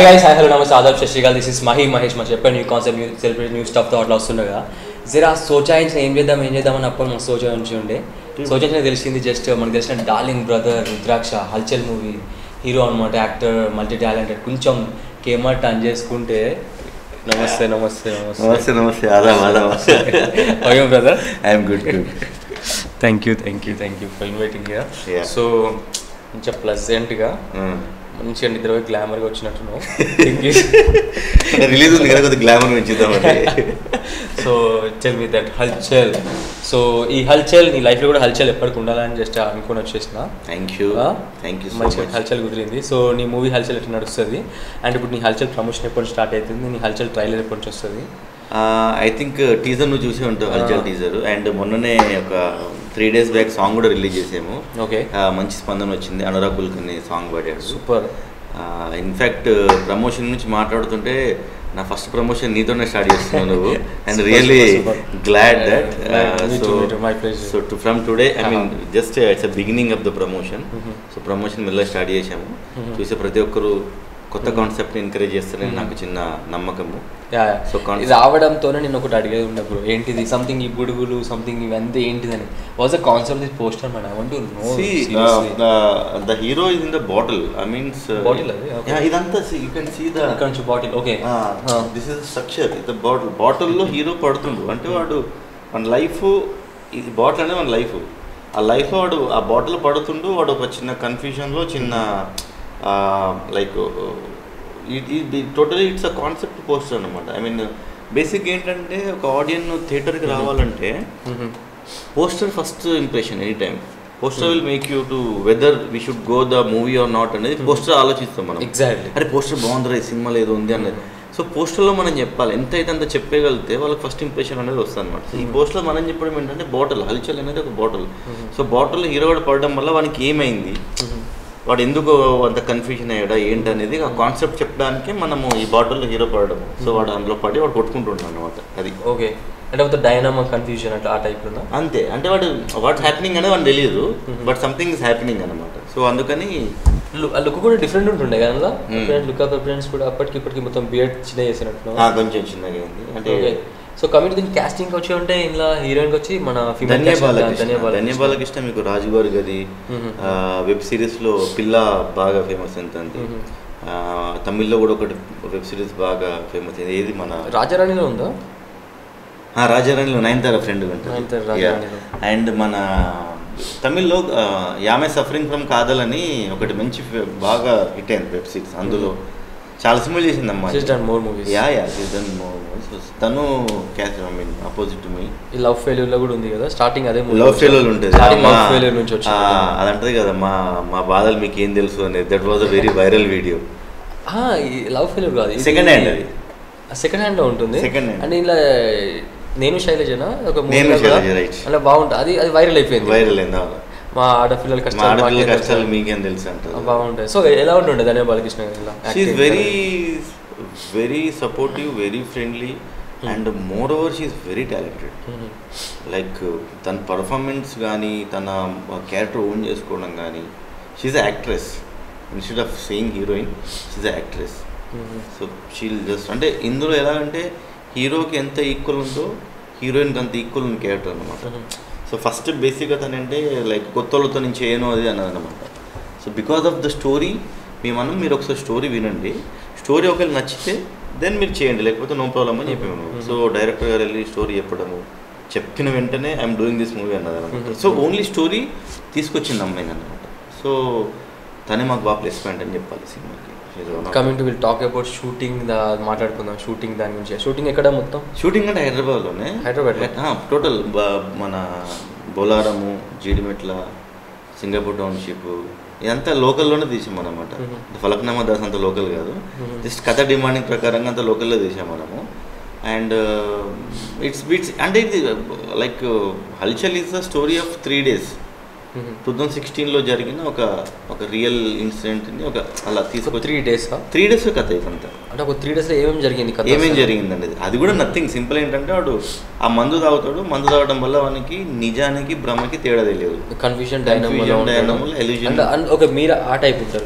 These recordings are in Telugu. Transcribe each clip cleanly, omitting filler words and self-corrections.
Hi guys, hi hello namaste, adaab, Sat Sri Akal. This is Mahesh. మా చెప్పాను new concept, new celebrate, new స్టఫ్తో అట్లా వస్తుండగా జరా సోచాయించిన ఏం చేద్దామని అప్పుడు మాకు సోచాయించి ఉండే. సోచాయించిన తెలిసింది జస్ట్ మనకు తెలిసిన డార్లింగ్ బ్రదర్ రుద్రాక్ష హల్చల్ మూవీ హీరో అనమాట, యాక్టర్, మల్టీ టాలెంటెడ్. కొంచెం కేమర్ టర్న్ చేసుకుంటే నమస్తే నమస్తే నమస్తే నమస్తే నమస్తే Adam brother. I'm good. Thank you for inviting here. So కొంచెం ప్లెజెంట్గా మంచిగా నిద్ర గ్లామర్గా వచ్చినట్టున్నావు. రిలీజ్ ఉంది కదా, కొద్దిగా గ్లామర్ పెంచుతామండి. So tell me that Halchal. So ఈ హల్చల్ నీ లైఫ్లో కూడా హల్చల్ ఎప్పటికి ఉండాలని జస్ట్ అనుకుని వచ్చేసిన. థ్యాంక్ యూ మంచిగా హల్చల్ కుదిరింది. సో నీ మూవీ హల్చల్ ఎట్లా నడుస్తుంది అండ్ ఇప్పుడు నీ హల్చల్ ప్రమోషన్ ఎప్పుడు స్టార్ట్ అవుతుంది, నీ హల్చల్ ట్రైలర్ ఎప్పటి నుంచి వస్తుంది? ఐ థింక్ టీజర్ నువ్వు చూసే ఉంటావు, హల్చల్ టీజర్. అండ్ మొన్ననే ఒక 3 days బ్యాక్ సాంగ్ కూడా రిలీజ్ చేసాము. ఓకే, మంచి స్పందన వచ్చింది. అనురాగ్ కుల్కర్ని సాంగ్ పాడాడు. సూపర్. ఇన్ఫ్యాక్ట్ ప్రమోషన్ నుంచి మాట్లాడుతుంటే నా ఫస్ట్ ప్రమోషన్ నీతోనే స్టార్ట్ చేస్తున్నావు నువ్వు. And really glad that. So from today I mean just it's a beginning of the promotion. So promotion మెల్లగా స్టార్ట్ చేసాము. చూసే ప్రతి ఒక్కరు కొత్త కాన్సెప్ట్ని ఎంకరేజ్ చేస్తారని నాకు చిన్న నమ్మకము. సో రావడంతోనే నేను ఒకటి అడిగేది ఉన్నప్పుడు ఏంటిది సంథింగ్ ఈ బుడుగులు సంథింగ్ ఇవంతా ఏంటిదని was the concept this poster madam. I want to know. The hero is in the bottle. I means bottle ఇదంతా you can see the bottle. Okay, this is structure. The bottle, బాటిల్లో హీరో పడుతుండు అంటే వాడు మన లైఫ్, ఇది బాటిల్ అంటే మన లైఫ్. ఆ లైఫ్ వాడు ఆ బాటిల్ పడుతుండు, వాడు ఒక చిన్న కన్ఫ్యూజన్లో చిన్న like totally it's a concept poster అనమాట. ఐ మీన్ బేసిక్ ఏంటంటే ఒక ఆడియన్ థియేటర్కి రావాలంటే poster first impression. Any time poster will make you to whether we should go the movie or not అనేది పోస్టర్ ఆలోచిస్తాం మనం. ఎగ్జాక్ట్లీ, అరే పోస్టర్ బాగుందిరా, ఈ సినిమాలో ఏదో ఉంది అనేది. సో పోస్టర్లో మనం చెప్పాలి, ఎంత అయితే అంత చెప్పగలిగితే వాళ్ళకి ఫస్ట్ ఇంప్రెషన్ అనేది వస్తుంది అనమాట. ఈ పోస్టర్లో మనం చెప్పడం ఏంటంటే బాటిల్, హల్చల్ అనేది ఒక బాటిల్. సో బాటిల్లో హీరో కూడా పడడం వల్ల వానికి ఏమైంది, వాడు ఎందుకు అంత కన్ఫ్యూజన్ అయ్యాడా ఏంటనేది ఆ కాన్సెప్ట్ చెప్పడానికి మనము ఈ బాటిల్లో హీరో పడడం. సో వాడు అందులో పడి వాడు కొట్టుకుంటున్నాడు అనమాట. అది ఓకే, అంటే ఒక డైనమా కన్ఫ్యూజన్ అట్లా ఆ టైప్లో అంతే. అంటే వాడు వాట్స్ హ్యాపెనింగ్ అనేది వాడు తెలియదు, బట్ సంథింగ్ ఇస్ హ్యాపెనింగ్ అనమాట. సో అందుకని లుక్ కూడా డిఫరెంట్ ఉంటుండే కదా, లుక్ ఆఫ్ ఫ్రెండ్స్ కూడా అప్పటికి ఇప్పటికి మొత్తం బియర్డ్ చిన్న చేసినట్టు కొంచెం చిన్నగా అయింది. అంటే సో కమిటీ దీనికి క్యాస్టింగ్ వచ్చి ఉంటే ఇంట్లో హీరోయిన్కి వచ్చి మన ధన్యబాలకృష్ణ, మీకు రాజుగారి గది వెబ్ సిరీస్లో పిల్ల బాగా ఫేమస్ అవుతుంది. తమిళ్లో కూడా ఒకటి వెబ్ సిరీస్ బాగా ఫేమస్ అయింది. ఏది మన రాజారాణిలో ఉందా? రాజారాణిలో నయనతార ఫ్రెండ్ ఉంటుంది. అండ్ మన తమిళ్లో యామే సఫరింగ్ ఫ్రమ్ కాదల్ అని ఒకటి మంచి బాగా హిట్ అయింది వెబ్ సిరీస్. అందులో చాలా సినిమాలు చేసిందమ్మా. తను అపోజిట్ మీ లవ్ ఫెయిల్యూర్ లో కూడా ఉంది కదా, స్టార్టింగ్ అదే లవ్ ఫెయిల్యూర్ ఉంటుంది. అదంటది కదా మా బాధలు మీకు ఏం తెలుసు అనేది. That was a very viral video. Love failure కాదు, సెకండ్ హ్యాండ్. అది సెకండ్ హ్యాండ్ లో ఉంటుంది. సెకండ్ హ్యాండ్ అంటే ఇలా నేను శైలజన ఒక అలా బాగుంటుంది. అది వైరల్ అయిపోయింది. వైరల్ అయిందా? మా ఆడపిల్లల కష్టాలు మీకేం తెలుసు అంటారు. బాగుంటాయి. సో ఎలా ఉంటుండే Dhanya Balakrishna? Very very supportive, very friendly, and moreover she is very talented. Like తన పర్ఫార్మెన్స్ కానీ తన క్యారెక్టర్ ఓన్ చేసుకోవడం కానీ, she's a actress. Instead of saying heroine, she's a actress. So she'll just అంటే ఇందులో ఎలాగంటే హీరోకి ఎంత ఈక్వల్ ఉందో హీరోయిన్కి అంత ఈక్వల్ ఉంది క్యారెక్టర్ అనమాట. సో ఫస్ట్ బేసిక్గా తనంటే లైక్ కొత్త వాళ్ళతో నేను చేయను అది అన్నది అనమాట. So because of the story మీరు ఒకసారి స్టోరీ వినండి, స్టోరీ ఒకవేళ నచ్చితే దెన్ మీరు చేయండి, లేకపోతే నో ప్రాబ్లమ్ అని చెప్పాము. సో డైరెక్టర్ గారు వెళ్ళి స్టోరీ చెప్పిన వెంటనే ఐఎమ్ డూయింగ్ దిస్ మూవీ అన్నది అనమాట. సో ఓన్లీ స్టోరీ తీసుకొచ్చింది అమ్మాయిని అనమాట. సో తనే మాకు బాగా ప్లస్ పాయింట్ అని చెప్పాలి సినిమాకి. Coming to will talk about shooting, మాట్లాడుకుందాం షూటింగ్ దాని గురించి. షూటింగ్ ఎక్కడ మొత్తం? షూటింగ్ అంటే హైదరాబాద్లోనే. టోటల్ మన బోలారము, జీడిమెట్ల, సింగపూర్ టౌన్షిప్ ఇదంతా లోకల్లోనే తీసామన్నమాట. ఫలక్నామా దాస్ అంత లోకల్ కాదు, జస్ట్ కథ డిమాండింగ్ ప్రకారంగా అంతా లోకల్లో తీసాము మనము. అండ్ ఇట్స్ అంటే ఇది లైక్ హల్చల్ is the story of 3 days. 2016లో జరిగిన ఒక రియల్ ఇన్సిడెంట్ని అలా తీసుకొచ్చి 3 days 3 days కథ ఇదంతా. అంటే ఒక 3 daysలో ఏమేమి జరిగిందండి అది కూడా నథింగ్ సింపుల్. ఏంటంటే వాడు ఆ మందు తాగడం వల్ల వానికి నిజానికి భ్రమకి తేడా తెలియదు, కన్ఫ్యూజన్ ఎల్యూజన్. ఓకే, మీరు ఆ టైప్ ఉంటారు.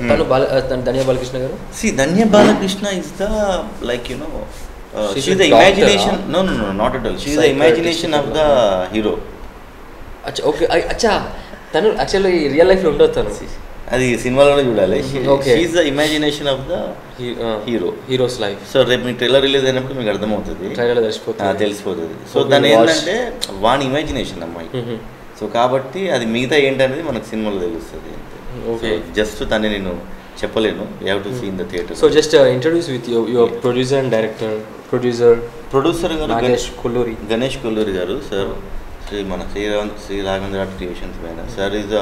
తను Dhanya Balakrishna garu. Dhanya Balakrishna is the like she's the imagination. No, not at all. She's the imagination of the hero. అచ్చా, ఓకే, అచ్చా. తను యాక్చువల్లీ రియల్ లైఫ్లో ఉండదు, తను అది సినిమాలోనే చూడాలి. She is the imagination of the hero's life. So రేపు మీకు ట్రైలర్ రిలీజ్ అయినప్పుడు మీకు అర్థమవుతుంది, తెలిసిపోతుంది. సో దాని ఏంటంటే వాని ఇమాజినేషన్ అమ్మాయి. సో కాబట్టి అది మిగతా ఏంటనేది మనకు సినిమాలో తెలుస్తుంది. ఓకే, జస్ట్ తను నేను చెప్పలేను. You have to see in the theatre. So just introduce with your producer and director. Producer గారు గణేష్ కొల్లూరి గారు. సార్ మన శ్రీ రాఘవేంద్ర క్రియేషన్స్ పైన sir is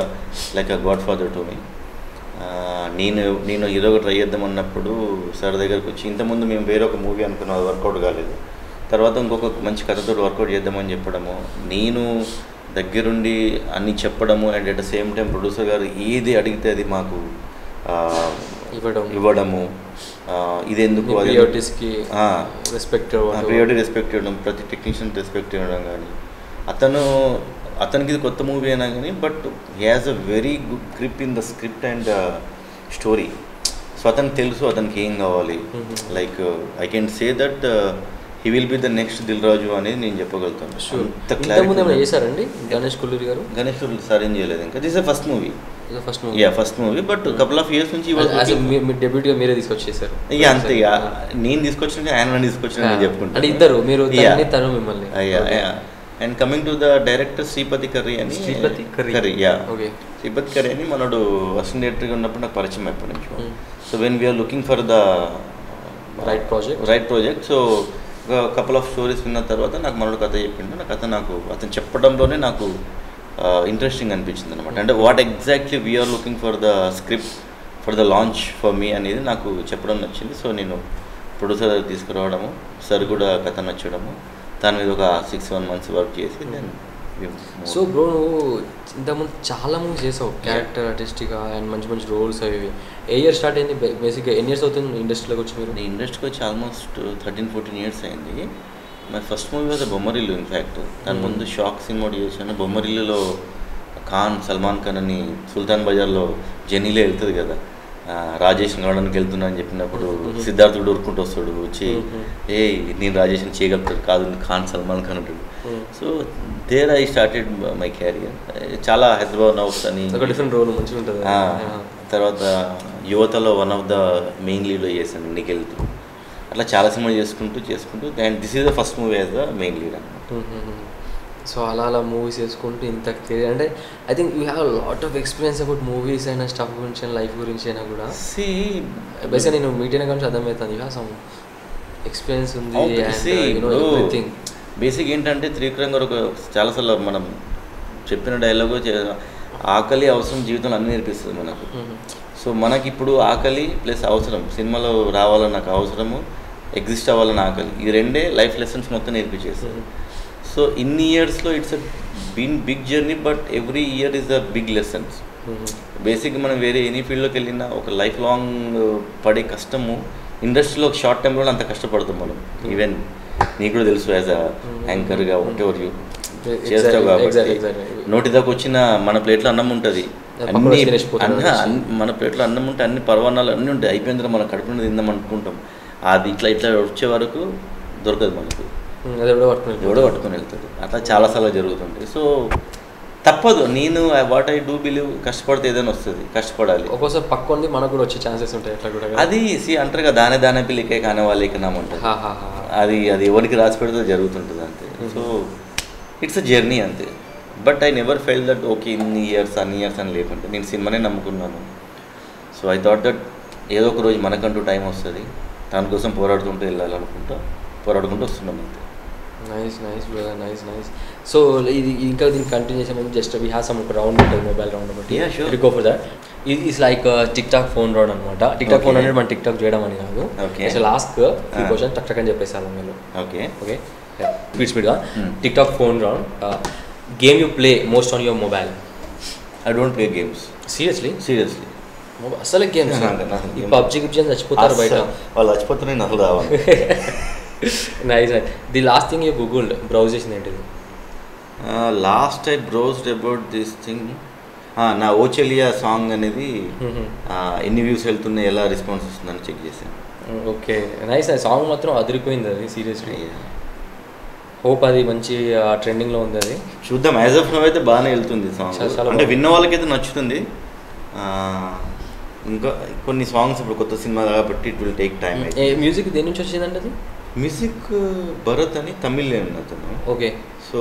like a godfather to me. నేను హీరోగా ట్రై చేద్దాం అన్నప్పుడు సార్ దగ్గరికి వచ్చి, ఇంతకుముందు మేము వేరే ఒక మూవీ అనుకున్నాం, అది వర్కౌట్ కాలేదు. తర్వాత ఇంకొక మంచి కథతో వర్కౌట్ చేద్దామని చెప్పడము, నేను దగ్గరుండి అన్నీ చెప్పడము, and at the same time producer గారు ఏది అడిగితే అది మాకు ఇవ్వడము. ఇదెందుకు ప్రియారిటీ రెస్పెక్ట్ ఇవ్వడం, ప్రతి టెక్నీషియన్ రెస్పెక్ట్ ఇవ్వడం. కానీ అతనికి ఇది కొత్త మూవీ అయినా కానీ but he has a very good grip in the script and story. So అతనికి తెలుసు అతనికి ఏం కావాలి. Like I can say that he will be the next Dil Raju అనేది నేను చెప్పగలుగుతాను. చేశారండి గణేష్ కొల్లూరి గారు? గణేష్ కొల్లూరి సార్ ఏం చేయలేదు ఇంకా. This first movie. First movie but couple of years నుంచి డెబ్యూట్గా మీరే తీసుకొచ్చేసారు. ఇక అంతే, ఇక నేను తీసుకొచ్చిన ఆయన తీసుకొచ్చిన చెప్పుకుంటాను. ఇద్దరు మీరు మిమ్మల్ని. And coming to the director Sripathi Karri అని. శ్రీపతి కర్రీ అని మనోడు అసిస్టెంట్ డైరెక్టర్గా ఉన్నప్పుడు నాకు పరిచయం ఎప్పటి నుంచి. So when we are looking for the right project so couple of stories విన్న తర్వాత నాకు మనోడు కథ చెప్పిండు. నా కథ నాకు అతను చెప్పడంలోనే నాకు ఇంట్రెస్టింగ్ అనిపించింది అనమాట. అంటే what exactly we are looking for the script for the launch for me అనేది నాకు చెప్పడం నచ్చింది. సో నేను ప్రొడ్యూసర్ తీసుకురావడము, సార్ కూడా కథ నచ్చడము, దాని మీద ఒక 6-7 months వర్క్ చేసి దెన్. సో బ్రో, నువ్వు ఇంతకుముందు చాలా మంది చేసావు క్యారెక్టర్ ఆర్టిస్ట్గా అండ్ మంచి మంచి రోల్స్ అవి. ఏ ఇయర్ స్టార్ట్ అయింది బేసిక్గా? ఎన్ని ఇయర్స్ అవుతుంది ఇండస్ట్రీలోకి వచ్చి మీరు? ఇండస్ట్రీకి వచ్చి ఆల్మోస్ట్ 13-14 years అయింది. My first movie was Bommarillu. In fact దాని ముందు షాక్ సినిమా చేశాను. బొమ్మరిల్లులో సల్మాన్ ఖాన్ అని సుల్తాన్ బజార్లో జెనీలో వెళ్తుంది కదా, రాజేష్ కలవడానికి వెళ్తున్నా అని చెప్పినప్పుడు సిద్ధార్థుడు ఊరుకుంటూ వస్తాడు వచ్చి, నేను రాజేష్ని చేయగలుగుతాడు, కాదు సల్మాన్ ఖాన్ అంటాడు. So there I started my career. చాలా హైదరాబాద్ నౌస్ అని డిఫరెంట్ రోల్ మంచిగా ఉంటుంది. తర్వాత యువతలో వన్ ఆఫ్ ద మెయిన్ లీడ్లో చేశాను నిఖిల్తో. అట్లా చాలా సినిమాలు చేసుకుంటూ and this is the first movie as the main lead అన్నమాట. సో అలా మూవీస్ చేసుకుంటూ ఇంత కెరీర్, అంటే I think you have lot of experience about movies అయినా స్టఫ్ గురించి అయినా లైఫ్ గురించి అయినా కూడా. బేసిక్గా నేను మీట్ అయినా కానీ అర్థమవుతుంది, యూ హ్యావ్ సమ్ ఎక్స్పీరియన్స్ ఉంది. ఎవ్రీథింగ్ బేసిక్ ఏంటంటే త్రివిక్రమ్ గారు చాలాసార్లు మనం చెప్పిన డైలాగు, ఆకలి అవసరం జీవితంలో అన్నీ నేర్పిస్తుంది మనకు. సో మనకి ఇప్పుడు ఆకలి ప్లస్ అవసరం, సినిమాలో రావాలన్న నాకు అవసరము, ఎగ్జిస్ట్ అవ్వాలన్న ఆకలి, ఈ రెండే లైఫ్ లెసన్స్ మొత్తం నేర్పించేస్తుంది. సో ఇన్ని ఇయర్స్లో it's been big journey but every year is a big lessons. బేసిక్గా మనం వేరే ఎనీ ఫీల్డ్లోకి వెళ్ళినా ఒక లైఫ్ లాంగ్ పడే కష్టము ఇండస్ట్రీలో ఒక షార్ట్ టైంలో అంత కష్టపడతాం మనం. ఈవెన్ నీకు కూడా తెలుసు, యాజ్ అ యాంకర్గా ఉంటే ఎవరు చేస్తావు కాబట్టి నోటి దాకా వచ్చిన మన ప్లేట్లో అన్నం ఉంటుంది, అన్ని మన ప్లేట్లో అన్నం ఉంటే అన్ని పర్వాణాలు అన్నీ ఉంటాయి, అయిపోయిన మన కడుపు తిందాం అనుకుంటాం, అది ఇట్లా వచ్చే వరకు దొరకదు మనకు, ఎవడో పట్టుకొని వెళ్తాడు. అట్లా చాలాసార్లు జరుగుతుంది. సో తప్పదు, నేను వాట్ ఐ డూ బిలీవ్, కష్టపడితే ఏదైనా వస్తుంది, కష్టపడాలి. ఒక్కోసారి పక్కంది మనకు కూడా వచ్చే ఛాన్సెస్ ఉంటాయి. అట్లా కూడా అది అంటారు కదా, దానే పిల్లికే కానే వాళ్ళకి నామంటారు, అది ఎవరికి రాసి పెడితే జరుగుతుంటుంది అంతే. సో ఇట్స్ అ జర్నీ అంతే. But I never felt that okay అన్ని ఇయర్స్ అని లేకుంటే నేను సినిమానే నమ్ముకున్నాను. సో ఐ థాట్ దట్ ఏదో ఒక రోజు మనకంటూ టైం వస్తుంది, దానికోసం పోరాడుతుంటూ పోరాడుకుంటూ వస్తున్నాం అంతే. Nice brother, nice. సో ఇది ఇంకా దీనికి కంటిన్యూ చేసాము. Just we have some round ఉంటుంది, మొబైల్ రౌండ్ బట్టి గో ఫర్ దట్. ఇది is like tick tock phone round అనమాట. టిక్ టాక్ ఫోన్ అంటే మనం టిక్ టాక్ చేయడం అని కాదు, అసలు లాస్ట్ ఈ క్వశ్చన్ టక్ అని చెప్పేసాను మీరు. ఓకే స్పీడ్గా tick tock phone round. Game you play most on your mobile? I don't play games seriously అసలు గేమ్స్ ఈ పబ్జి గిబ్జి చచ్చిపోతారు బయట వాళ్ళు చచ్చిపోతే నాకు రావాలి. Nice. The last thing you googled browse చేసింది ఏంటిది? Last I browsed about this thing, నా ఓచెలియా సాంగ్ అనేది ఎన్ని వ్యూస్ వెళ్తున్నాయి, ఎలా రెస్పాన్స్ వస్తుందని చెక్ చేశాను. Okay nice. సాంగ్ మాత్రం అదిరిపోయింది అది సీరియస్లీ. హోప్ అది మంచి ట్రెండింగ్లో ఉంది. అది చూద్దాం. యాజ్ ఆఫ్ నౌ అయితే బాగానే వెళ్తుంది సాంగ్, అంటే విన్న వాళ్ళకైతే నచ్చుతుంది. ఇంకా కొన్ని సాంగ్స్ ఇప్పుడు కొత్త సినిమా కాబట్టి it will take time. Music దేని నుంచి వచ్చిందంటే అది? మ్యూజిక్ భరత్ అని తమిళ్ అతను. Okay. So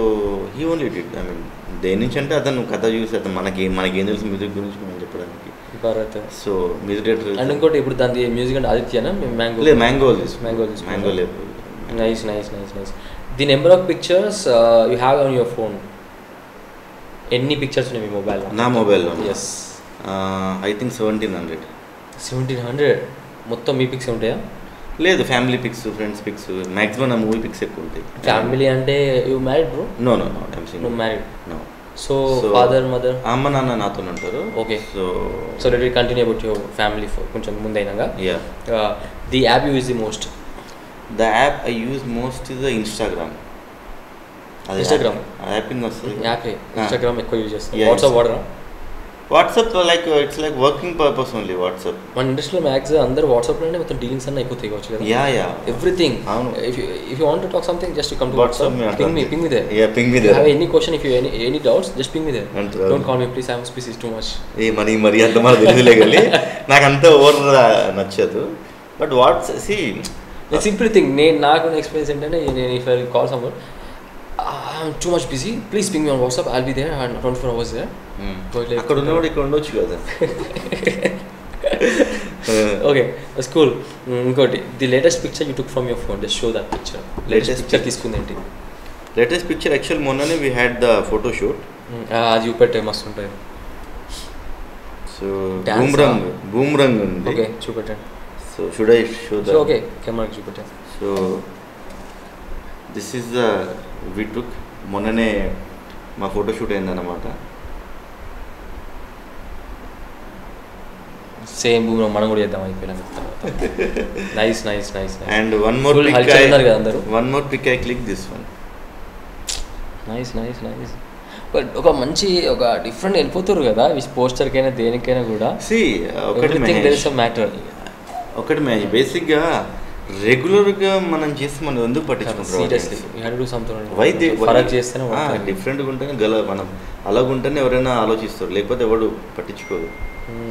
he only did, I mean దేని నుంచి అంటే అతను కథ చూసి అతను మనకేం తెలుసు మ్యూజిక్ గురించి మనం చెప్పడానికి. Bharat. So music director. And ఇంకోటి ఇప్పుడు దాని మ్యూజిక్ అంటే ఆదిత్యనా? మ్యాంగో లేదు, మ్యాంగో లేదు. Nice. The number of pictures you have on your phone, ఎన్ని పిక్చర్స్ ఉన్నాయి మీ మొబైల్లో? నా మొబైల్లో ఎస్, ఐ థింక్ 1700. 1700 మొత్తం మీ పిక్స్ ఉంటాయా? లేదు, family pics, friends pics, maximum నా మూవీ పిక్స్ ఎక్కువ ఉంటాయి. ఫ్యామిలీ అంటే you married bro? No I'm single. Married? No. So father mother? అమ్మ నాన్న నాతో ఉంటారు. Okay. So let we continue about your family కొంచెం ముందైనాగా. The app you use the most? The app I use most is the Instagram. App వస్తుంది. ఇన్స్టాగ్రామ్ ఎక్కువ యూజ్ చేస్తాను. వాట్సాప్ వాడరా? WhatsApp like it's like working purpose only. WhatsApp మన ఇండస్ట్రీలో మ్యాక్సిమం అందరూ వాట్సాప్లోనే మొత్తం డీలింగ్స్ అన్నీ అయిపోతాయి కావచ్చు కదా. ఎవ్రీథింగ్. అవును. If you want to talk something just come to WhatsApp, ping me there. Ping me there. Have any question, if you any doubts just ping me there. Don't call me please, I am spicy too much. మరి అంత మన తెలియదులే కానీ నాకు అంత ఓవర్ నచ్చదు. But what's see simple thing. నాకు ఎక్స్పీరియన్స్ ఏంటంటే నేను if I call someone I'm too much busy, please ping me on WhatsApp, I'll be there 24 hours there. అక్కడ ఉన్నవాడు ఇక్కడ ఉండొచ్చు కదా. Okay, that's cool. ఇంకోటి, the latest picture you took from your phone, just show that picture. Latest picture తీసుకుంది ఏంటి? లేటెస్ట్ పిక్చర్ యాక్చువల్ మొన్ననే we had the photo shoot. అది చూపెట్టే మస్తు ఉంటుంది. సో బూమ్రంగ్ ఉంది. ఓకే, చూపెట్టండి. So should I show the? Okay, కెమెరాకి చూపెట్టండి. So this is the we took. మొన్ననే మా ఫోటోషూట్ అయిందన్నమాట. సేమ్ భూమి మనం కూడా చేద్దాం అయిపోయినాక. Nice. And one more pic I click this one. Nice. But ఒక మంచి ఒక డిఫరెంట్ వెళ్ళిపోతారు కదా పోస్టర్కైనా దేనికైనా కూడా. ఒకటి బేసిక్గా రెగ్యులర్గా మనం చేస్తే మనం ఎందుకు పట్టించుకుంటాం? డిఫరెంట్గా ఉంటేనే మనం అలాగుంటేనే ఎవరైనా ఆలోచిస్తారు, లేకపోతే ఎవడు పట్టించుకోరు.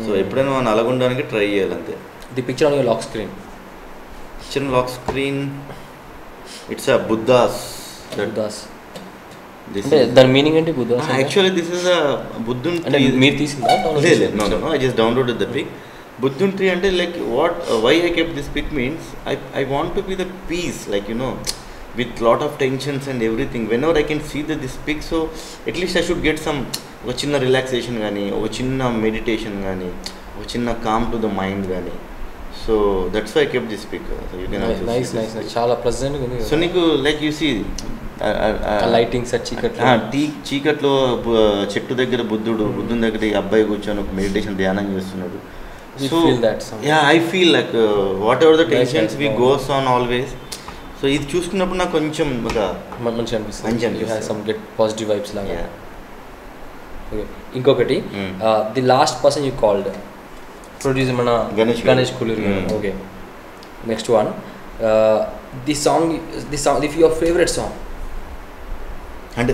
సో ఎప్పుడైనా మనం అలాగుండడానికి ట్రై చేయాలి అంతే. The picture on your lock screen it's a Buddhas. దాని మీనింగ్ ఏంటి Buddhas? Actually this is a బుద్ధుని. మీరు తీసిందా? No, I just downloaded the pic. Buddhun tree అంటే like what why I kept this pic means I want to be the peace, like you know, with lot of tensions and everything. Whenever I can see this pic, so at least I should get some ఒక చిన్న రిలాక్సేషన్ కానీ, ఒక చిన్న మెడిటేషన్ కానీ, ఒక చిన్న కామ్ టు ద మైండ్ కానీ. So that's why I kept this pic. So you can also nice. చాలా ప్లెజెంట్గా ఉంది. సో నీకు లైక్ యూ సీ లైటింగ్స్ చీకట్లో చెట్టు దగ్గర బుద్ధుని దగ్గర ఈ అబ్బాయి కూర్చొని ఒక మెడిటేషన్ ధ్యానం చేస్తున్నాడు. So yeah, I feel like whatever the tensions we goes on always. So ఇది చూసుకున్నప్పుడు నాకు కొంచెం ఒక మంచిగా అనిపిస్తుంది. సమ్ గెట్ పాజిటివ్ వైబ్స్ లాగా. ఓకే, ఇంకొకటి, the last person you called producer మన Ganesh Kolluri. Okay, next one, the song if your favourite song అంటే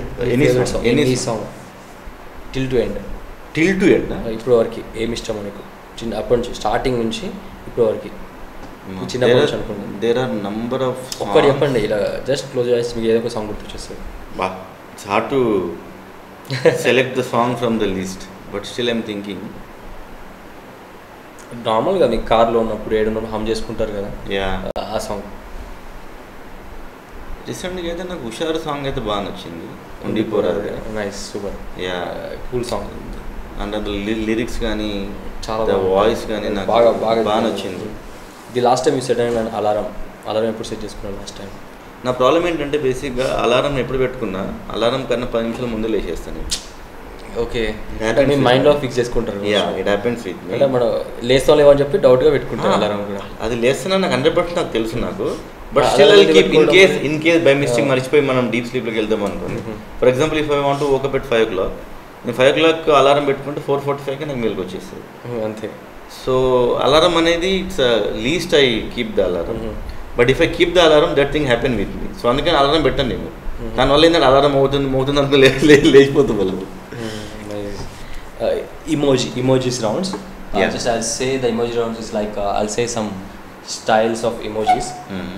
any song till to end. ఇప్పుడు వరకు ఏమి ఇష్టం నీకు? అప్పటి నుంచి స్టార్టింగ్ నుంచి ఇప్పుడు వరకు చిన్నప్పటి నుంచి అనుకోండి. There are number of. ఒక్కటి చెప్పండి, ఇలా జస్ట్ క్లోజ్ చేసి మీకు ఏదో ఒక సాంగ్ గుర్తొచ్చేస్తుంది. It's hard to select the song from the list, but still I'm thinking. నార్మల్గా మీకు కార్లో ఉన్నప్పుడు ఏడున్నప్పుడు హమ్ చేసుకుంటారు కదా, ఆ సాంగ్. రీసెంట్గా అయితే నాకు హుషారు సాంగ్ అయితే బాగా నచ్చింది, Undiporaadhe. Nice, super, cool song. అంటే లిరిక్స్ కానీ చాలా వాయిస్ కానీ నాకు బాగా నచ్చింది. The last time you set and alarm ఎప్పుడు సెట్ చేసుకున్నాను లాస్ట్ టైం? నా ప్రాబ్లం ఏంటంటే బేసిక్గా అలారం ఎప్పుడు పెట్టుకున్నా అలారం కన్నా 10 నిమిషాల ముందు లేచేస్తాను. ఓకే It అంటే happens మీ with మైండ్లో me. ఫిక్స్ చేసుకుంటారు ఇట్ హ్యాపెన్స్ విత్ మీ. అంటే మనం లేస్తాం లేవని చెప్పి డౌట్గా పెట్టుకుంటాం అలారం కూడా. అది లేస్తున్నా నాకు 100% నాకు తెలుసు నాకు. బట్ అలా స్టిల్ ఐ ఎందుకు కీప్ ఇన్ పెట్టుకోవడం? కేస్ బై మిస్టేక్ మర్చిపోయి మనం డీప్ స్లీప్లోకి వెళ్తాం అనుకోండి. For example if I want to woke up at 5 o'clock, నేను 5 o'clock అలారం పెట్టుకుంటే 4:45కి నాకు మెలకు వచ్చేస్తుంది. అంతే. సో అలారం అనేది it's least I keep the alarm. But if I keep the alarm that thing happen with me. So అందుకని అలారం పెట్టాను నేను. దానివల్ల ఏంటంటే అలారం అవుతుంది అనుకో లేచిపోతుంది వాళ్ళు. Emojis rounds. Yeah. Just I'll say the emoji rounds is like I'll say some styles of emojis.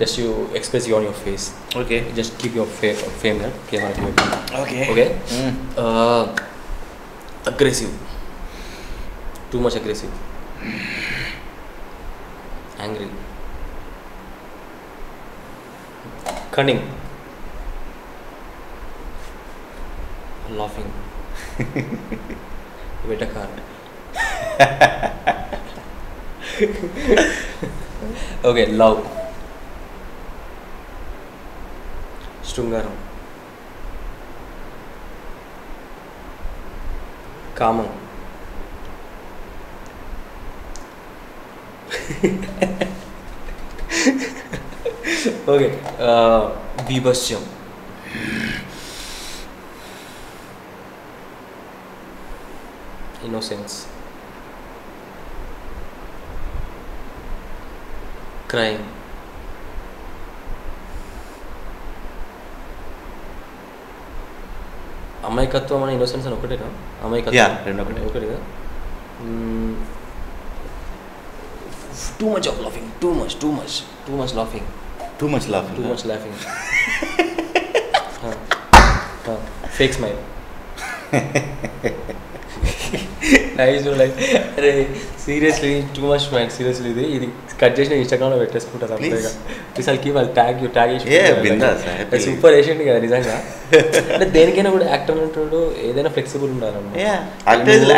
Just you express you on your face. Okay Just keep your fame there. Camera. Okay Okay. Aggressive. Too much aggressive. Angry. Cunning. Laughing. Vetakar. Okay, love. Strungaram. Kamam. Okay, Bibhasyam. Innocence. Crime. అమాయకత్వం అనే ఇన్నోసెన్స్ అని ఒకటేనా? Yeah, రెండు ఒకటే. ఒకటిగా. Too much of laughing. Too much laughing. Too much laugh. Too much laughing. Fake smile. Nice like అరే seriously too much mind seriously ఇది కట్ చేసిన ఇన్స్టాగ్రామ్లో పెట్టేసుకుంటారు అంతేగా. Please all keep tag super వేసేయండి కదా నిజంగా. అంటే దేనికైనా కూడా యాక్టర్ అంటాడు ఏదైనా ఫ్లెక్సిబుల్ ఉండాలన్నమాట.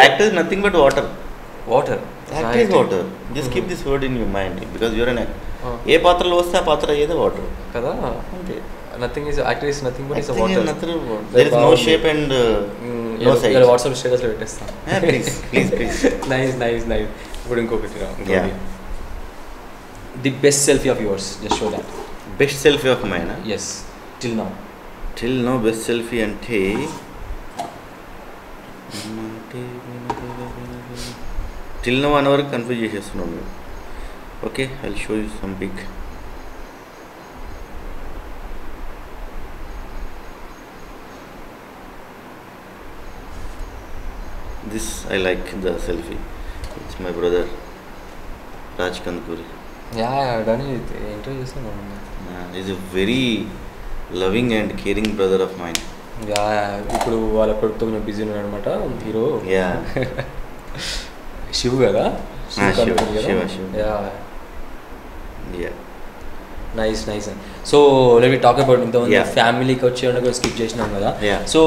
Actor nothing but water. Water water. Just keep this word in your mind because your an actor. ఏ పాత్రలో వస్తే ఆ పాత్ర అయ్యేదే వాటర్ కదా. అంతే. Nothing is actor is nothing but is water. There is no shape and no size. WhatsApp స్టేటస్లో పెట్టేస్తాను. ప్లీజ్. నైస్. ఇప్పుడు ఇంకొకటి the best selfie of yours. Just show that. Best selfie of మైనా? Yes till now best selfie అంటే టిల్ నౌ అనే వరకు కన్ఫ్యూజ్ చేసేస్తున్నాం మేము. Okay, I will show you some pic. This I like the selfie. It's my brother Raj Kandkuri. Interview చేస్తాను. He's a very loving and caring brother of mine. ఇప్పుడు వాళ్ళ కొడుకుతో కొంచెం బిజీ ఉన్నాడు అనమాట హీరో. Yeah. శివ్ కదా. Shiva. Yeah. Nice. So let we talk about ఇంతమంది ఫ్యామిలీకి వచ్చి స్కిప్ చేసినాం కదా. So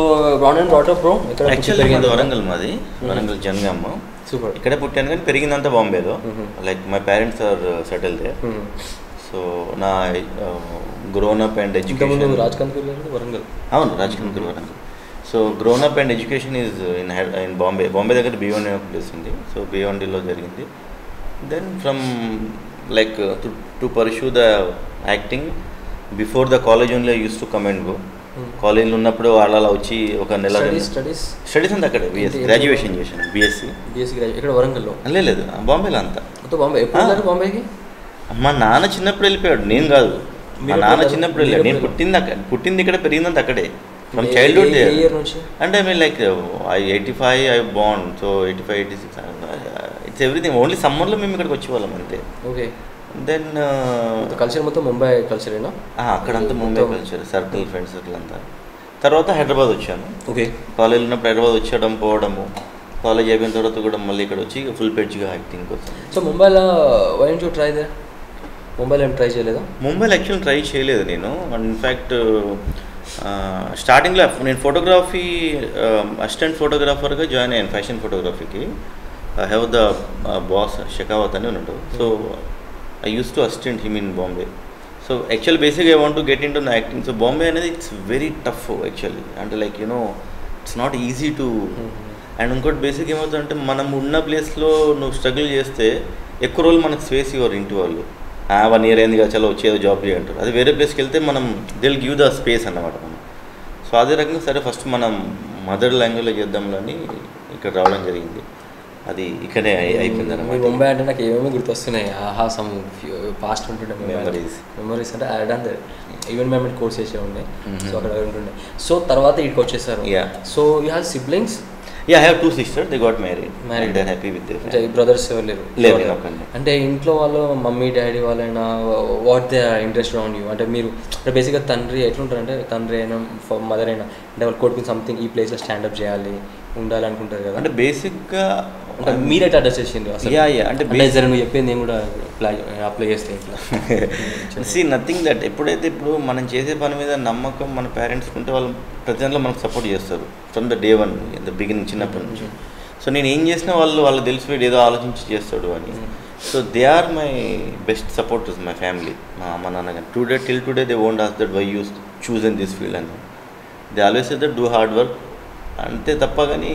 born and brought up bro. Actually Warangal మాది. వరంగల్ జనగామ. సూపర్. ఇక్కడే పుట్టాను కానీ పెరిగిందంతా బాంబేలో. Like my parents are settle there. So నా grown up and education Raj Kandakuri Warangal. అవును, Raj Kandakuri Warangal. So grown up and education is in Bombay దగ్గర బియోండి ఒక ప్లేస్ ఉంది. సో బియోండిలో జరిగింది. Then from like to pursue the acting before the college only I used to come and go. కాలేజ్లో ఉన్నప్పుడు వాళ్ళ వచ్చి ఒక నెల స్టడీస్ అంతా అక్కడే గ్రాడ్యుయేషన్ చేశాను. బీఎస్సీ ఇక్కడ వరంగల్లో లేదు, బాంబేలో అంతా. బాంబేకి మా నాన్న చిన్నప్పుడు వెళ్ళిపోయాడు, నేను కాదు. మా నాన్న చిన్నప్పుడు వెళ్ళాడు. నేను పుట్టింది ఇక్కడ, పెరిగిందంతా అక్కడే. ఫ్రమ్ చైల్డ్హుడ్ అంటే I mean like 85 I born. So 85, 86 it's everything. Only సమ్మర్లో మేము ఇక్కడికి వచ్చేవాళ్ళం అంతే. ఓకే. దెన్ కల్చర్ మొత్తం ముంబై కల్చరేనా? అక్కడంతా Mumbai culture, circle, friends circle అంతా. తర్వాత హైదరాబాద్ వచ్చాను. ఓకే. కాలేజ్ ఉన్నప్పుడు హైదరాబాద్ వచ్చేయడం పోవడము. కాలేజ్ అయిపోయిన తర్వాత కూడా మళ్ళీ ఇక్కడ వచ్చి ఫుల్ పెడ్జ్గా యాక్టింగ్ వచ్చాను. సో ముంబైలో why don't you try there? ముంబైలో ఏం ట్రై చేయలేదా? ముంబైలో యాక్చువల్లీ ట్రై చేయలేదు నేను. అండ్ ఇన్ఫ్యాక్ట్ స్టార్టింగ్లో నేను ఫోటోగ్రఫీ అసిస్టెంట్ ఫోటోగ్రాఫర్గా జాయిన్ అయ్యాను ఫ్యాషన్ ఫోటోగ్రఫీకి. I have the boss Shekhawat అని ఉన్నాడు. So I use to assistant him in Bombay. So actual బేసిక్గా I want to get in to acting. So Bombay అనేది ఇట్స్ వెరీ టఫ్ యాక్చువల్లీ. అంటే like it's not easy to and ఇంకోటి బేసిక్ ఏమవుతుందంటే మనం ఉన్న ప్లేస్లో నువ్వు స్ట్రగుల్ చేస్తే ఎక్కువ రోజులు మనకు స్పేస్ ఇవ్వరు ఇంటి వాళ్ళు. 1 year అయింది కదా చలో వచ్చేదో జాబ్ చేయంటారు. అది వేరే ప్లేస్కి వెళ్తే మనం దిల్ గివ్ ద స్పేస్ అన్నమాట మనం. సో అదే రకంగా సరే ఫస్ట్ మనం మదర్ లాంగ్వేజ్లో చేద్దాంలో అని ఇక్కడ రావడం జరిగింది. అది ఇక్కడే అయిపోయింది అన్నమాట. ముంబై అంటే నాకు ఏమేమి గుర్తొస్తున్నాయి, ఆహా సమ్ పాస్ట్ ఉంటుండే మెమరీస్ అంటే I done event management course చేసే ఉండే. సో అక్కడ ఉంటుండే. సో తర్వాత ఇక్కడికి వచ్చేసారు. So you have siblings? Yeah, I have 2 sisters. They got married. They're happy with their family. Brothers ఎవరు లేరు? లేరు. అంటే ఇంట్లో వాళ్ళు మమ్మీ డాడీ వాళ్ళైనా what they are interested on you? అంటే మీరు అంటే బేసిక్గా తండ్రి ఎట్లుంటారంటే తండ్రి అయినా మదర్ అయినా అంటే వాళ్ళు కొడుకుని సంథింగ్ ఈ ప్లేస్లో స్టాండప్ చేయాలి ఉండాలి అనుకుంటారు కదా. అంటే బేసిక్గా అంటే మీరైతే అడ్రస్ చేసింది అసలు? అంటే నువ్వు చెప్పింది నేను కూడా అప్లై చేస్తే ఇట్లా నథింగ్ దట్. ఎప్పుడైతే ఇప్పుడు మనం చేసే పని మీద నమ్మకం మన పేరెంట్స్ ఉంటే వాళ్ళు ప్రతి దాంట్లో మనకు సపోర్ట్ చేస్తారు from the day 1 the beginning, చిన్నప్పటి నుంచి. సో నేను ఏం చేసినా వాళ్ళు తెలిసిపోయి ఏదో ఆలోచించి చేస్తాడు అని. So they are my best supporters, my family. మా అమ్మ నాన్న కానీ till today they won't ask that why you choose in this field అని. They always say that do hard work అంతే తప్ప. కానీ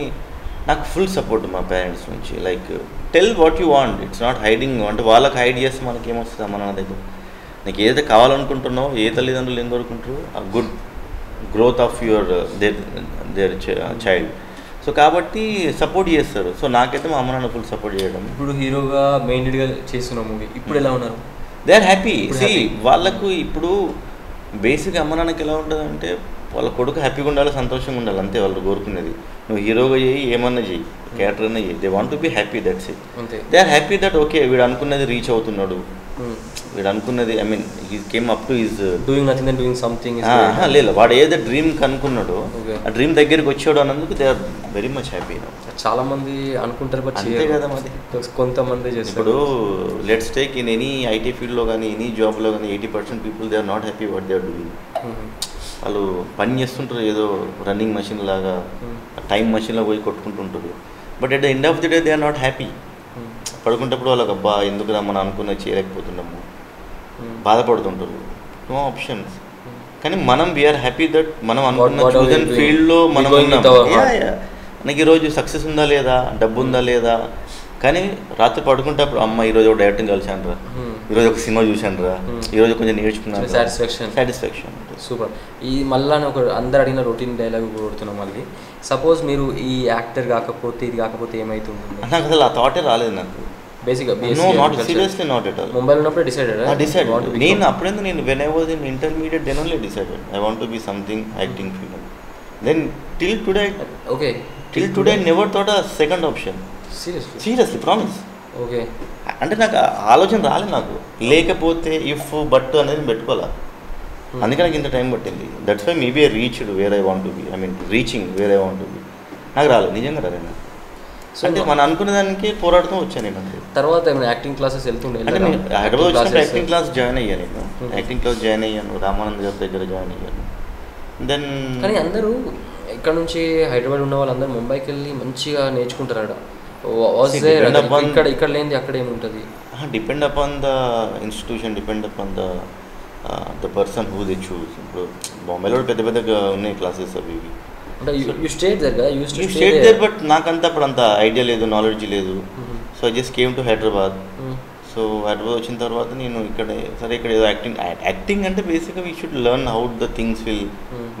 నాకు ఫుల్ సపోర్ట్ మా పేరెంట్స్ నుంచి. Like tell what you want, it's not hiding. అంటే వాళ్ళకి హైడ్ చేస్తే మనకి ఏమొస్తుంది అమ్మ నాన్న దగ్గర. నీకు ఏదైతే కావాలనుకుంటున్నావో ఏ తల్లిదండ్రులు ఏం కోరుకుంటారో ఆ good growth of your there child. So కాబట్టి సపోర్ట్ చేస్తారు. సో నాకైతే మా అమ్మ నాన్న ఫుల్ సపోర్ట్ చేయడం. ఇప్పుడు హీరోగా మెయిన్ లీడ్గా చేస్తున్న మూవీ ఇప్పుడు ఎలా ఉన్నారు? They are happy. వాళ్ళకు ఇప్పుడు బేసిక్గా అమ్మ నాన్నకి ఎలా ఉంటుంది అంటే వాళ్ళ కొడుకు హ్యాపీగా ఉండాలి, సంతోషంగా ఉండాలి, అంతే వాళ్ళు కోరుకునేది. నువ్వు హీరోగా చేయి, ఏమన్నా చేయి, క్యారెక్టర్ అన్నా చేయి, they want to be happy, that's it. They are happy that okay వీడు అనుకున్నది రీచ్ అవుతున్నాడు, వీడు అనుకున్నది I mean he came up to his doing nothing and doing something. లేదు వాడు ఏదో డ్రీమ్ కనుక్కున్నాడో ఆ డ్రీమ్ దగ్గరికి వచ్చాడు అన్నందుకు they are very much happy. చాలా మంది అనుకుంటారు బట్ అంతే కదా మరి. కొంతమంది ఇప్పుడు let's take in any IT ఫీల్డ్లో కానీ ఎనీ జాబ్లో కానీ 80% people they are not happy what they are doing. వాళ్ళు పని చేస్తుంటారు ఏదో రన్నింగ్ మెషిన్ లాగా, టైం మెషిన్లో పోయి కొట్టుకుంటుంటారు. But at the end of the day they are not happy. పడుకుంటప్పుడు వాళ్ళకి అబ్బా ఎందుకురా మనం అనుకున్నది చేయలేకపోతున్నాము బాధపడుతుంటారు. No options. కానీ మనం వీఆర్ హ్యాపీ దట్ మనం అనుకున్న చూజన్ ఫీల్డ్లో మనం ఉన్నాం. మనకి ఈరోజు సక్సెస్ ఉందా లేదా, డబ్బు ఉందా లేదా, కానీ రాత్రి పడుకుంటప్పుడు అమ్మ ఈరోజు ఒక డైరెక్టింగ్ కలిసాను రా, ఈరోజు ఒక సినిమా చూసాను రా, ఈరోజు కొంచెం నేర్చుకున్నాను, సాటిస్ఫాక్షన్. సూపర్. ఈ మళ్ళీ ఒక అందరు అడిగిన రొటీన్ డైలాగ్ కొడుతున్నాం మళ్ళీ. సపోజ్ మీరు ఈ యాక్టర్ కాకపోతే ఇది కాకపోతే ఏమవుతుంది? నాకు అసలు ఆ థాటే రాలేదు నాకు బేసిక్గా. Seriously not at all. ముంబైలో ఉన్నప్పుడు డిసైడ్ నేను అప్పుడేందుకు నేను when I was in intermediate then only decided I want to be something acting field. Then till today okay till today never thought a second option. Seriously promise. Okay. అంటే నాకు ఆలోచన రాలేదు నాకు, లేకపోతే ఇఫ్ బట్ అనేది పెట్టుకోవాలా. అందుకే నాకు ఇంత టైం పట్టింది. That's why maybe I reached where I want to be, I mean reaching where I want to be. నాకు రాలేదు, నిజంగా రాలేదు నాకు. అంటే మనం అనుకునే దానికి పోరాడుతూ వచ్చాను నేను. అంతే. తర్వాత యాక్టింగ్ క్లాసెస్ వెళ్తుండే అంటే నేను హైదరాబాద్ వచ్చినప్పుడు యాక్టింగ్ క్లాస్ జాయిన్ అయ్యాను. నేను యాక్టింగ్ క్లాస్ జాయిన్ అయ్యాను, రామానంద్ గారి దగ్గర జాయిన్ అయ్యాను. దెన్ కానీ అందరూ ఇక్కడ నుంచి హైదరాబాద్ ఉన్న వాళ్ళందరూ ముంబైకి వెళ్ళి మంచిగా నేర్చుకుంటారు. ఇక్కడ లేనిది అక్కడ ఏముంటుంది? Depend upon the institution, depend upon the person who they choose. ఇప్పుడు బాంబేలో పెద్ద పెద్దగా ఉన్నాయి క్లాసెస్ అవి ఇవి. బట్ నాకంతా అప్పుడు అంత ఐడియా లేదు, నాలెడ్జ్ లేదు. So I just came to Hyderabad. So Hyderabad వచ్చిన తర్వాత నేను ఇక్కడ సరే ఇక్కడ ఏదో యాక్టింగ్ అంటే బేసిక్గా we should learn how the things will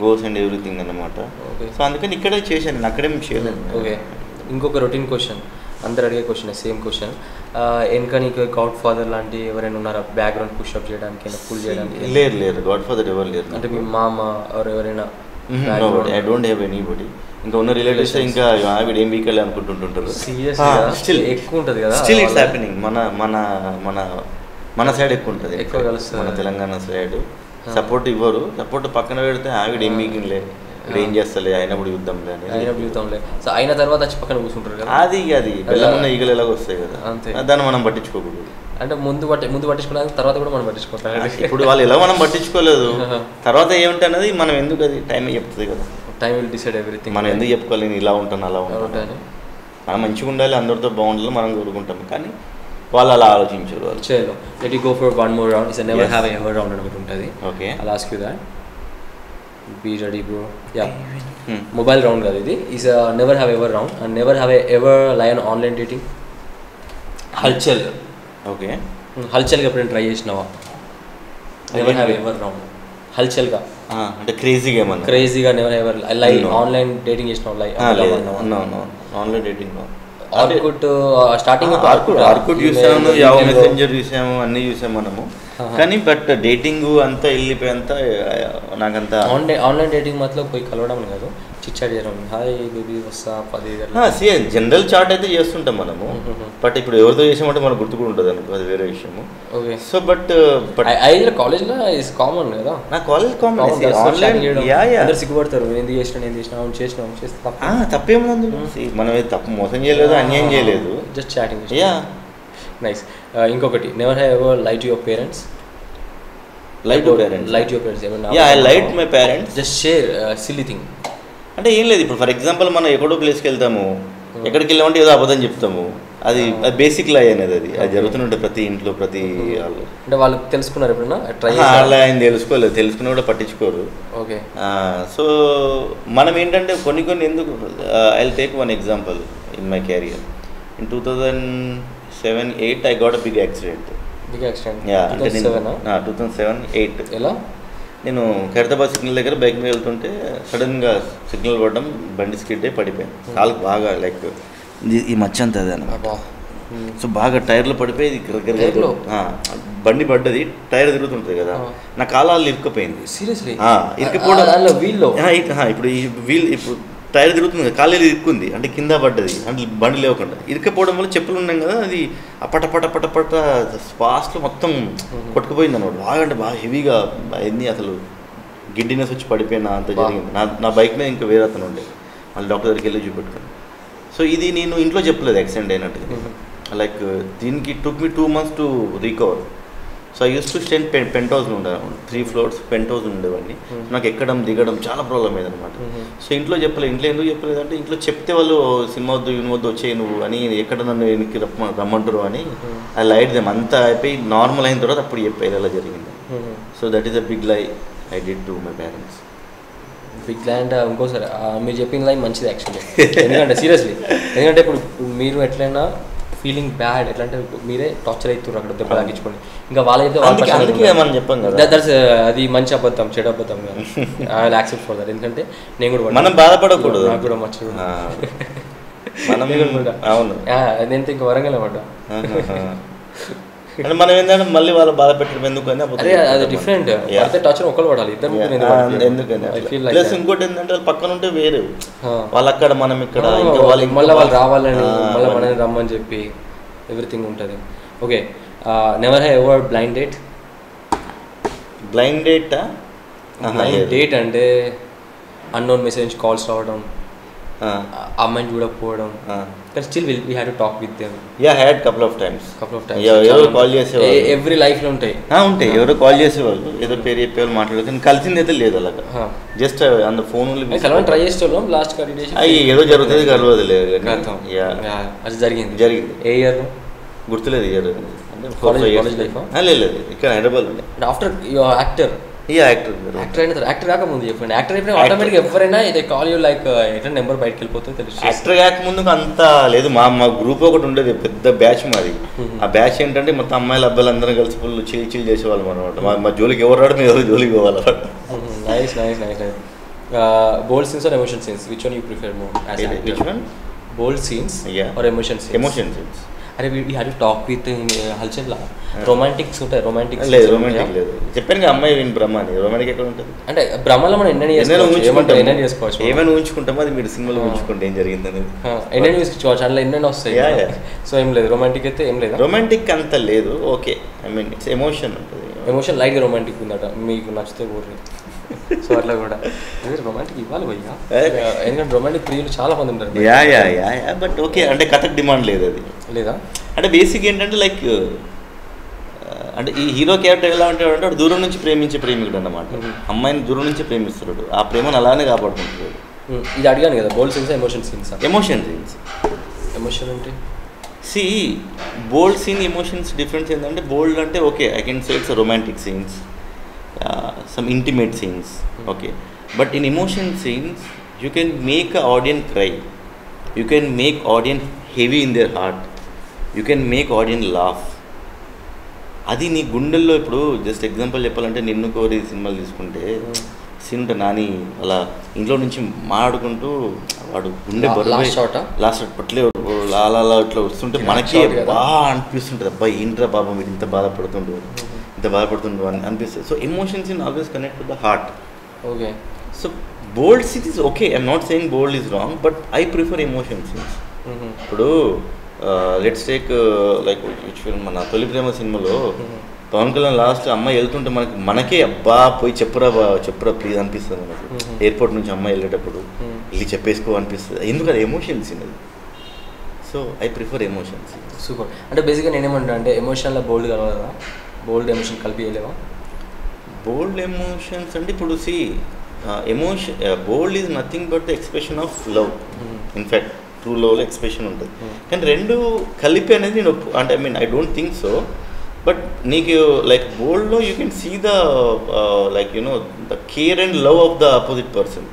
goes and everything అన్నమాట. సో అందుకని ఇక్కడే చేశాను, నేను అక్కడేం చేయలేదు. ఓకే. ఇంకొక రొటీన్ క్వశ్చన్, అందరు అడిగే క్వశ్చన్, సేమ్ క్వశ్చన్. వెనక నీకు గాడ్ ఫాదర్ లాంటి ఎవరైనా ఉన్నారా బ్యాక్గ్రౌండ్ పుష్అప్ చేయడానికి, పుల్ చేయడానికి? లేరు, గాడ్ ఫాదర్ ఎవరు లేరు. అంటే మీ మామ ఎవరైనా? I don't have anybody. ఇంకా ఉన్న రిలేటివ్స్ ఇంకా వీడు ఏం వీకెళ్ళి అనుకుంటుంటుంటారు. స్టిల్ ఎక్కువ ఉంటుంది కదా, స్టిల్ ఇట్స్ హ్యాపెనింగ్. మన సైడ్ ఎక్కువ ఉంటుంది, ఎక్కువ కలుస్తుంది. మన తెలంగాణ సైడ్ సపోర్ట్ ఇవ్వరు. సపోర్ట్ పక్కన పెడితే వీడు ఏం వీకెళ్ళే, ఏం చేస్తలే, అయినప్పుడు యుద్ధంలే. సో అయిన తర్వాత వచ్చి పక్కన కూర్చుంటారు కదా, అది బెల్లం ఉన్న ఈగలు ఎలాగో వస్తాయి కదా, అంతే. దాన్ని మనం పట్టించుకోకూడదు. అంటే ముందు పట్టించుకోవడానికి తర్వాత కూడా మనం పట్టించుకుంటాం. ఇప్పుడు వాళ్ళు ఎలా మనం పట్టించుకోలేదు, తర్వాత ఏమిటి అనేది మనం ఎందుకు, అది టైం చెప్తుంది కదా. Time will decide everything. మనం ఎందుకు చెప్పుకోవాలి నేను ఇలా ఉంటాను అలా ఉంటాను, మనం మంచిగా ఉండాలి, అందరితో బాగుండాలి మనం కోరుకుంటాం. కానీ వాళ్ళు అలా ఆలోచించారు. వాళ్ళు చలో let you go for one more round. It's never have ever round అని ఉంటుంది. Okay, I'll ask you that. Be ready bro. Yeah mobile round కాదు ఇది. Is never have ever round and never have ever line online dating. Halchal. Okay. హల్చల్గా ఎప్పుడైనా ట్రై చేసినావా? Never have ever round. హల్చల్గా అంటే క్రేజీగా ఏమన్నా? క్రేజీగా never ever live online dating చేసినావు? Online dating Orkut starting Orkut చూసాము, యాహూ మెసెంజర్ చూసాము, అన్నీ చూసాము మనము. కానీ బట్ డేటింగ్ అంతా వెళ్ళిపోయేంత నాకంతా ఆన్లైన్ డేటింగ్ మాత్రం పోయి కలవడం కాదు, చిట్ చాట్ చేయడం. హాయ్ బేబీ వస్తా 10 జనరల్ చాట్ అయితే చేస్తుంటాం మనము. బట్ ఇప్పుడు ఎవరితో చేసామంటే మనకు గుర్తు కూడా ఉంటుంది అనుకో, అది వేరే విషయము. ఓకే. సో బట్ కాలేజ్లో ఇస్ కామన్ కదా. నా కాలేజ్ కామన్. అందరు సిగ్గుపడతారు, ఏంది చేసినాం తప్పేముంది, మనం తప్పు మోసం చేయలేదు, అన్యాయం చేయలేదు, జస్ట్ చాటింగ్. నైస్. ఇంకొకటి, never have ever lied your parents. Lied your parents ఏమన్నా? I lied my parents. Just share silly thing. అంటే ఏం లేదు, ఇప్పుడు ఫర్ ఎగ్జాంపుల్ మనం ఎక్కడో ప్లేస్కి వెళ్తాము, ఎక్కడికి వెళ్ళామంటే ఏదో అబద్ధం చెప్తాము. అది బేసిక్ లై అనేది, అది జరుగుతుంటే ప్రతి ఇంట్లో ప్రతి వాళ్ళు. అంటే వాళ్ళు తెలుసుకున్నారు ఎప్పుడన్నా? అలా ఆయన తెలుసుకోలేదు, తెలుసుకుని కూడా పట్టించుకోరు. ఓకే. సో మనం ఏంటంటే కొన్ని ఎందుకు, I will take one example in my career. In 2007-8 I got a big accident. Yeah, 2007-8. ఎలా? నేను ఖైరతాబాద్ సిగ్నల్ దగ్గర బైక్ మీద వెళ్తుంటే సడన్గా సిగ్నల్ పడడం, బండి స్కిడ్ అయి పడిపోయాను. కాళ్ళకి బాగా లైక్ ఈ మచ్చ అంతా అది అన్నమాట. సో బాగా టైర్లో పడిపోయి బండి పడ్డది, టైర్ తిరుగుతుంటుంది కదా, నా కాలాలు ఇరుక్కుపోయింది. సీరియస్లీ? ఇరుక్కుపోవడం ఇప్పుడు ఈ వీల్, ఇప్పుడు టైర్ తిరుగుతుంది కదా, కాళ్ళు ఇరుక్కుంది, అంటే కింద పడ్డది, అంటే బండి లేకుండా ఇరుక్కపోవడం వల్ల చెప్పులు ఉన్నాం కదా, అది పట ఫాస్ట్లో మొత్తం కొట్టుకుపోయింది అన్నమాట. బాగా అంటే బాగా హెవీగా అయింది, అసలు గిడ్డినెస్ వచ్చి పడిపోయినా అంత జరిగింది. నా బైక్ మీద ఇంకా వేరే అతను ఉండే, మళ్ళీ డాక్టర్ దగ్గరికి వెళ్ళి చూపెట్టుకుని. సో ఇది నేను ఇంట్లో చెప్పలేదు యాక్సిడెంట్ అయినట్టుగా. లైక్ దీనికి took me 2 months to recover. So I use to stay పెంట్ హౌస్లో ఉండే, 3 floors పెంట్ హౌస్ ఉండేవాడిని. నాకు ఎక్కడం దిగడం చాలా ప్రాబ్లం అయ్యేది అనమాట. సో ఇంట్లో చెప్పలేదు. ఇంట్లో ఎందుకు చెప్పలేదు అంటే, ఇంట్లో చెప్తే వాళ్ళు సినిమా వద్దు యూని వద్దు వచ్చేయి నువ్వు అని, ఎక్కడ నన్ను వెనక్కి రమ్మంటారు అని. I lied them. అంతా అయిపోయి నార్మల్ అయిన తర్వాత అప్పుడు చెప్పేది ఎలా జరిగింది. So that is a big lie I did to my parents. Big lie అంటే ఇంకోసారి మీరు చెప్పిన లై మంచిది యాక్చువల్లీ. ఎందుకంటే సీరియస్లీ, ఎందుకంటే ఇప్పుడు మీరు ఎట్లయినా ఫీలింగ్ బ్యాడ్, ఎట్లా అంటే మీరే టార్చర్ అవుతారు అక్కడ దెబ్బ తాగించుకొని, ఇంకా వాళ్ళైతే మనం చెప్పాం కదా, అది మంచి అబద్ధం, చెడు అబద్ధం కాదు. I will accept for that. ఎందుకంటే నేను కూడా మనం బాధపడకూడదు, నాకు కూడా మచ్చ. అవును, నేను ఇంకా వరంగల్ పడ్డా. అంటే మనం ఏంటంటే మళ్ళీ వాళ్ళు బాధ పెట్టడం ఎందుకని, అది డిఫరెంట్. టార్చర్ ఒకళ్ళు పడాలి, ఇద్దరు ఎందుకని. ప్లస్ ఇంకోటి ఏంటంటే వాళ్ళు పక్కన ఉంటే వేరే, వాళ్ళు అక్కడ మనం ఇక్కడ, మళ్ళీ వాళ్ళు రావాలని మళ్ళీ మనని రమ్మని చెప్పి ఎవ్రీథింగ్ ఉంటుంది. Okay. Never have ever blind date. Blind date అంటే అన్నోన్ మెసేజ్ కాల్స్ రావడం, అమ్మాయిని చూడకపోవడం, కానీ still we had to talk with them. Yeah, had couple of times. ఎవరో కాల్ చేసేవాళ్ళు, ఎవ్రీ లైఫ్ లో ఉంటాయి. ఎవరో కాల్ చేసేవాళ్ళు, ఏదో పేరు చెప్పేవాళ్ళు, మాట్లాడేది, కలిసింది అయితే లేదు అలాగా. జస్ట్ అంత ఫోన్ ట్రై చేసేవాళ్ళం. లాస్ట్ ఏదో జరుగుతుంది, కలవదు లేదు. అది జరిగింది. ఏ ఇయర్ గుర్తులేదు. ఇయర్ అంటే లేదు, ఇక్కడ హైదరాబాద్ ఉండే. After your actor. యాక్టర్ కాకముందు చెప్పండి. యాక్టర్ అయిపోయినా ఆటోమేటిక్గా ఎవరైనా ఇది కాల్ యూ లైక్ ఎట్లా నెంబర్ బయటకు వెళ్ళిపోతుంది తెలుసు. యాక్టర్ కాకముందు అంత లేదు. మా గ్రూప్ ఒకటి ఉండేది, పెద్ద బ్యాచ్ మాది. ఆ బ్యాచ్ ఏంటంటే మొత్తం అమ్మాయిలు అబ్బాయిలు అందరం కలిసి ఫుల్ చిల్ చేసేవాళ్ళం అనమాట. మా జోలికి ఎవరు రాడు, మేము ఎవరు జోలికి పోవాలి. Nice. Bold scenes or emotion scenes, which one you prefer more? Which one? Bold scenes or emotion scenes? Emotion scenes. అరే we had to talk with Halchal. Romantics ఉంటాయి. రొమాంటిక్ లేదు, రొమాంటిక్ లేదు. చెప్పాను కదా, అమ్మాయి బ్రహ్మ అని. రొమాంటిక్ ఎక్కడ ఉంటుంది అంటే బ్రహ్మలో మనం ఎన్నైనా చేసుకోవచ్చు. ఏమైనా ఉంచుకుంటామో అది మీరు సినిమాలో ఉంచుకుంటే ఏం జరిగింది అనేది ఎన్నైనా చూసుకోవచ్చు. అందులో ఎన్నైనా వస్తాయి. సో ఏం లేదు, రొమాంటిక్ అయితే ఏం లేదు. రొమాంటిక్ అంత లేదు. Okay, I mean it's emotion ఉంటుంది. ఎమోషన్ లైట్గా రొమాంటిక్ ఉందట, మీకు నచ్చితే ఊరి. సో అట్లా కూడా రొమాంటిక్ ఇవ్వాలి భయ్యా, ఎందుకంటే రొమాంటిక్ ప్రియులు చాలా మంది ఉంటారు. బట్ ఓకే, అంటే కథకు డిమాండ్ లేదు అది. లేదా అంటే బేసిక్ ఏంటంటే లైక్, అంటే ఈ హీరో క్యారెక్టర్ ఎలా ఉంటాడు అంటే దూరం నుంచి ప్రేమించే ప్రేమికుడు అన్నమాట. అమ్మాయిని దూరం నుంచి ప్రేమిస్తున్నాడు, ఆ ప్రేమను అలానే కాపాడుకుంటున్నాడు. ఇది అడిగాను కదా, bold scenes emotion scenes? Emotion scenes. Emotion అంటే సి బోల్డ్ సీన్ ఎమోషన్స్ డిఫరెన్స్ ఏంటంటే, బోల్డ్ అంటే okay I can say it's romantic scenes, some intimate scenes, okay, but in emotion scenes you can make a audience cry, you can make audience heavy in their heart, you can make audience laugh. అది నీ గుండెల్లో ఇప్పుడు జస్ట్ ఎగ్జాంపుల్ చెప్పాలంటే నిన్ను కోరి సినిమాలు తీసుకుంటే సీన్ ఉంటే నాని అలా ఇంట్లో నుంచి మాట్లాడుకుంటూ వాడు గుండె లాస్ట్ పట్లే అలా అలా ఇట్లా వస్తుంటే మనకి బాగా అనిపిస్తుంటుంది, అబ్బాయి ఏంట్రా బాబా మీరు ఇంత బాధపడుతుండ్రు అని అనిపిస్తుంది. So emotions in always connect to the heart. Okay. So bold scenes is okay, I'm not saying bold is wrong, but I prefer emotion scenes. ఇప్పుడు let's take like which film మన తొలి ప్రేమ సినిమాలో పవన్ కళ్యాణ్ లాస్ట్ అమ్మాయి వెళ్తుంటే మనకే అబ్బా పోయి చెప్పురా ప్లీజ్ అనిపిస్తుంది మనకు. ఎయిర్పోర్ట్ నుంచి అమ్మాయి వెళ్ళేటప్పుడు వెళ్ళి చెప్పేసుకో అనిపిస్తుంది, ఎందుకు అది ఎమోషన్ సీన్ అది. So I prefer emotions. Super. అంటే బేసిక్గా నేనేమంటా అంటే ఎమోషన్లో బోల్డ్ కలవాలి కదా, బోల్డ్ ఎమోషన్ కలిపి వేయలేవా? బోల్డ్ ఎమోషన్స్ అంటే ఇప్పుడు see emotion bold is nothing but the expression of love. In fact true లవ్లో ఎక్స్ప్రెషన్ ఉంటుంది, కానీ రెండు కలిపి అనేది నేను అంటే I mean I don't think so. But నీకు లైక్ బోల్డ్లో you can see the like you know the care and love of the opposite person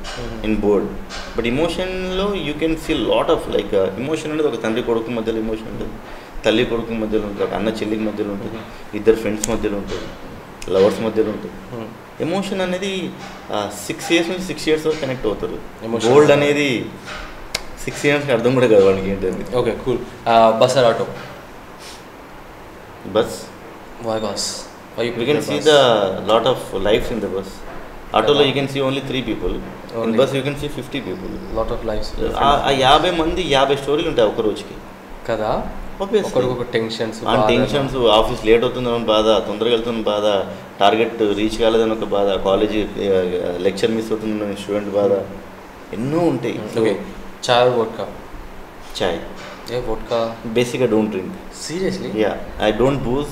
in bold. But ఎమోషన్లో you can see lot of like emotion అనేది ఒక తండ్రి కొడుకు మధ్యలో ఎమోషన్ ఉంటుంది, తల్లి కొడుకు మధ్యలో ఉంటుంది, ఒక అన్న చెల్లికి మధ్యలో ఉంటుంది, ఇద్దరు ఫ్రెండ్స్ మధ్యలో ఉంటుంది, లవర్స్ మధ్యలో ఉంటుంది. ఎమోషన్ అనేది 6 years నుంచి 6 years వరకు కనెక్ట్ అవుతారు. బోల్డ్ అనేది 6 years అర్థం కూడా కాదు వాళ్ళకి ఏంటండి. Okay cool. Bus or auto? Bus. Why bus? Why you can see the lot of lives in the bus. Auto you can see only 3 people. In bus you can see 50 people. Lot of lives. ఆ 50 మంది 50 స్టోరీలు ఉంటాయి ఒక రోజుకి కదా. ఒకరికొక టెన్షన్స్, ఆఫీస్ లేట్ అవుతుందని బాధ, తొందరగా వెళ్తున్న బాధ, టార్గెట్ రీచ్ కాలేదని ఒక బాధ, కాలేజీ లెక్చర్ మిస్ అవుతుందని స్టూడెంట్ బాధ, ఎన్నో ఉంటాయి. Okay. Chai vodka? Chai vodka బేసిక్గా don't drink. Seriously? Yeah, I don't booze.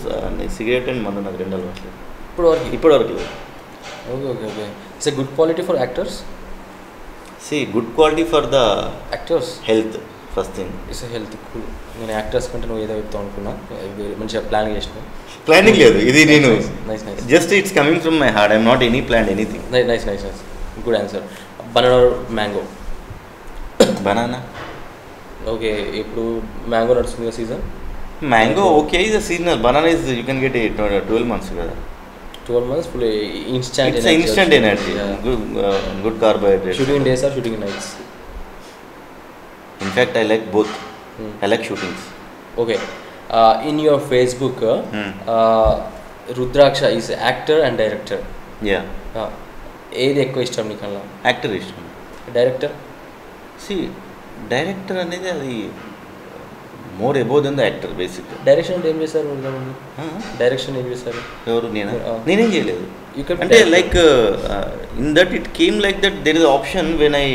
Cigarette and మందు నాకు 2 అలవాట్లు ఇప్పటివరకు లేదు. Okay okay okay. It's a good quality for actors. See good quality for the actors health first thing. It's a health. Cool. నేను యాక్టర్స్ కంటే నువ్వు ఏదో చెప్తావు అనుకున్నా, మంచిగా ప్లాన్ చేసినావు. ప్లానింగ్ లేదు ఇది, నేను just it's coming from my heart. I'm not any plan anything. Nice nice nice. Good answer. Banana mango? Banana. Okay. ఇప్పుడు మ్యాంగో నడుస్తుంది కదా season. Mango okay is seasonal. Banana is you can get 12 months కదా. 12 months full instant energy, good carbohydrate. Shooting days or shooting nights? In fact I like both. I like shootings. Okay. In your Facebook Rudraksha is actor and director. Yeah. ఏది ఎక్కువ ఇష్టం నీకల్లా? యాక్టర్ ఇష్టం. డైరెక్టర్? సి డైరెక్టర్ అనేది అది more above then the actor basic. Direction అంటే ఏం చేశారు? డైరెక్షన్ ఏం చేశారు? ఎవరు? నేనేం చేయలేదు. అంటే like in that it came like that there is option when I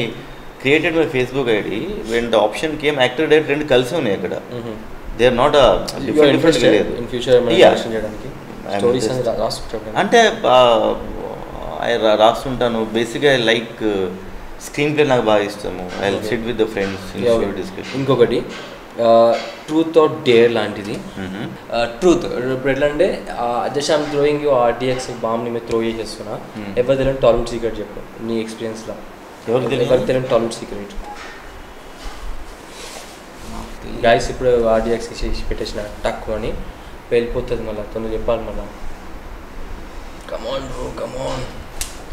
created my Facebook ID, when the option came actor director రెండు కలిసి ఉన్నాయి అక్కడ. దే ఆర్ నాట్ డిఫరెంట్ లేదు. అంటే రాస్తుంటాను బేసిక్గా. లైక్ స్క్రీన్ ప్లే నాకు బాగా ఇష్టము. I SIT with the friends discussion. ఇంకొకటి ట్రూత్ ఆర్ డేర్ లాంటిది. ట్రూత్ ఇప్పుడు ఎట్లా అంటే just I'm throwing you RDX బాంబ్ని మీరు త్రో చేసేస్తున్నా, ఎవరు తెలియని టాయిలెట్ సీక్రెట్ చెప్పు నీ ఎక్స్పీరియన్స్లో. ఎవరు తెలియని టాయిలెట్ సీక్రెట్ గైస్? ఇప్పుడు RDX చేసి పెట్టేసిన తక్కువ అని వెళ్ళిపోతుంది, మళ్ళీ తొందర చెప్పాలి మళ్ళీ. కమాన్ బ్రో కమాన్.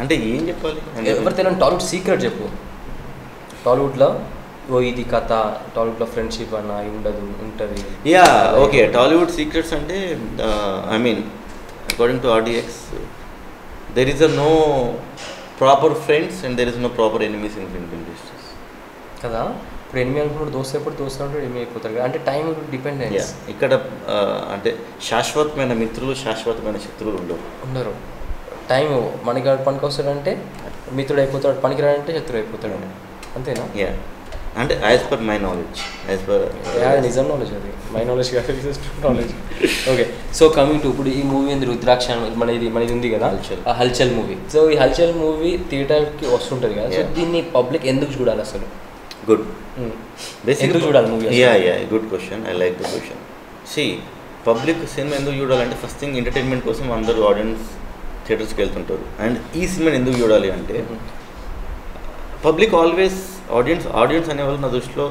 అంటే ఏం చెప్పాలి? ఎవరు తెలియని టాలీవుడ్ సీక్రెట్ చెప్పు. టాలీవుడ్లో ఇది కథ, టాలీవుడ్లో ఫ్రెండ్షిప్ అన్న ఉండదు, ఉంటుంది. Yeah okay. టాలీవుడ్ సీక్రెట్స్ అంటే I mean according to RDX there is no proper friends and there is no proper enemies in film industries కదా. ఇప్పుడు ఎనిమి అనుకున్నాడు, దోస్తు ఎప్పుడు దోస్తు అంటే ఎనిమి అయిపోతారు కదా. అంటే టైం డిపెండెన్స్. ఇక్కడ అంటే శాశ్వతమైన మిత్రులు, శాశ్వతమైన శత్రువులు ఉండరు. టైం మనకి పనికి వస్తాడంటే మిత్రుడు అయిపోతాడు, పనికిరాడంటే శత్రువు అయిపోతాడు. అంతేనా? యా. అంటే as per my knowledge, as per నిజం నాలెడ్జ్, అది మై నాలెడ్జ్ కాదు, knowledge. Okay. So coming to ఇప్పుడు ఈ మూవీ ఉంది రుద్రాక్ష, మనది ఉంది కదా హల్చల్ మూవీ. సో ఈ హల్చల్ మూవీ థియేటర్కి వస్తుంటుంది కదా. సో దీన్ని పబ్లిక్ ఎందుకు చూడాలి అసలు? గుడ్. ఎందుకు చూడాలి movie? Yeah good question. I like the question. See public cinema ఎందుకు చూడాలంటే ఫస్ట్ థింగ్ ఎంటర్టైన్మెంట్ కోసం అందరూ ఆడియన్స్ థియేటర్స్కి వెళ్తుంటారు. అండ్ ఈ సినిమాని ఎందుకు చూడాలి అంటే పబ్లిక్ ఆల్వేస్ ఆడియన్స్ అనేవాళ్ళు నా దృష్టిలో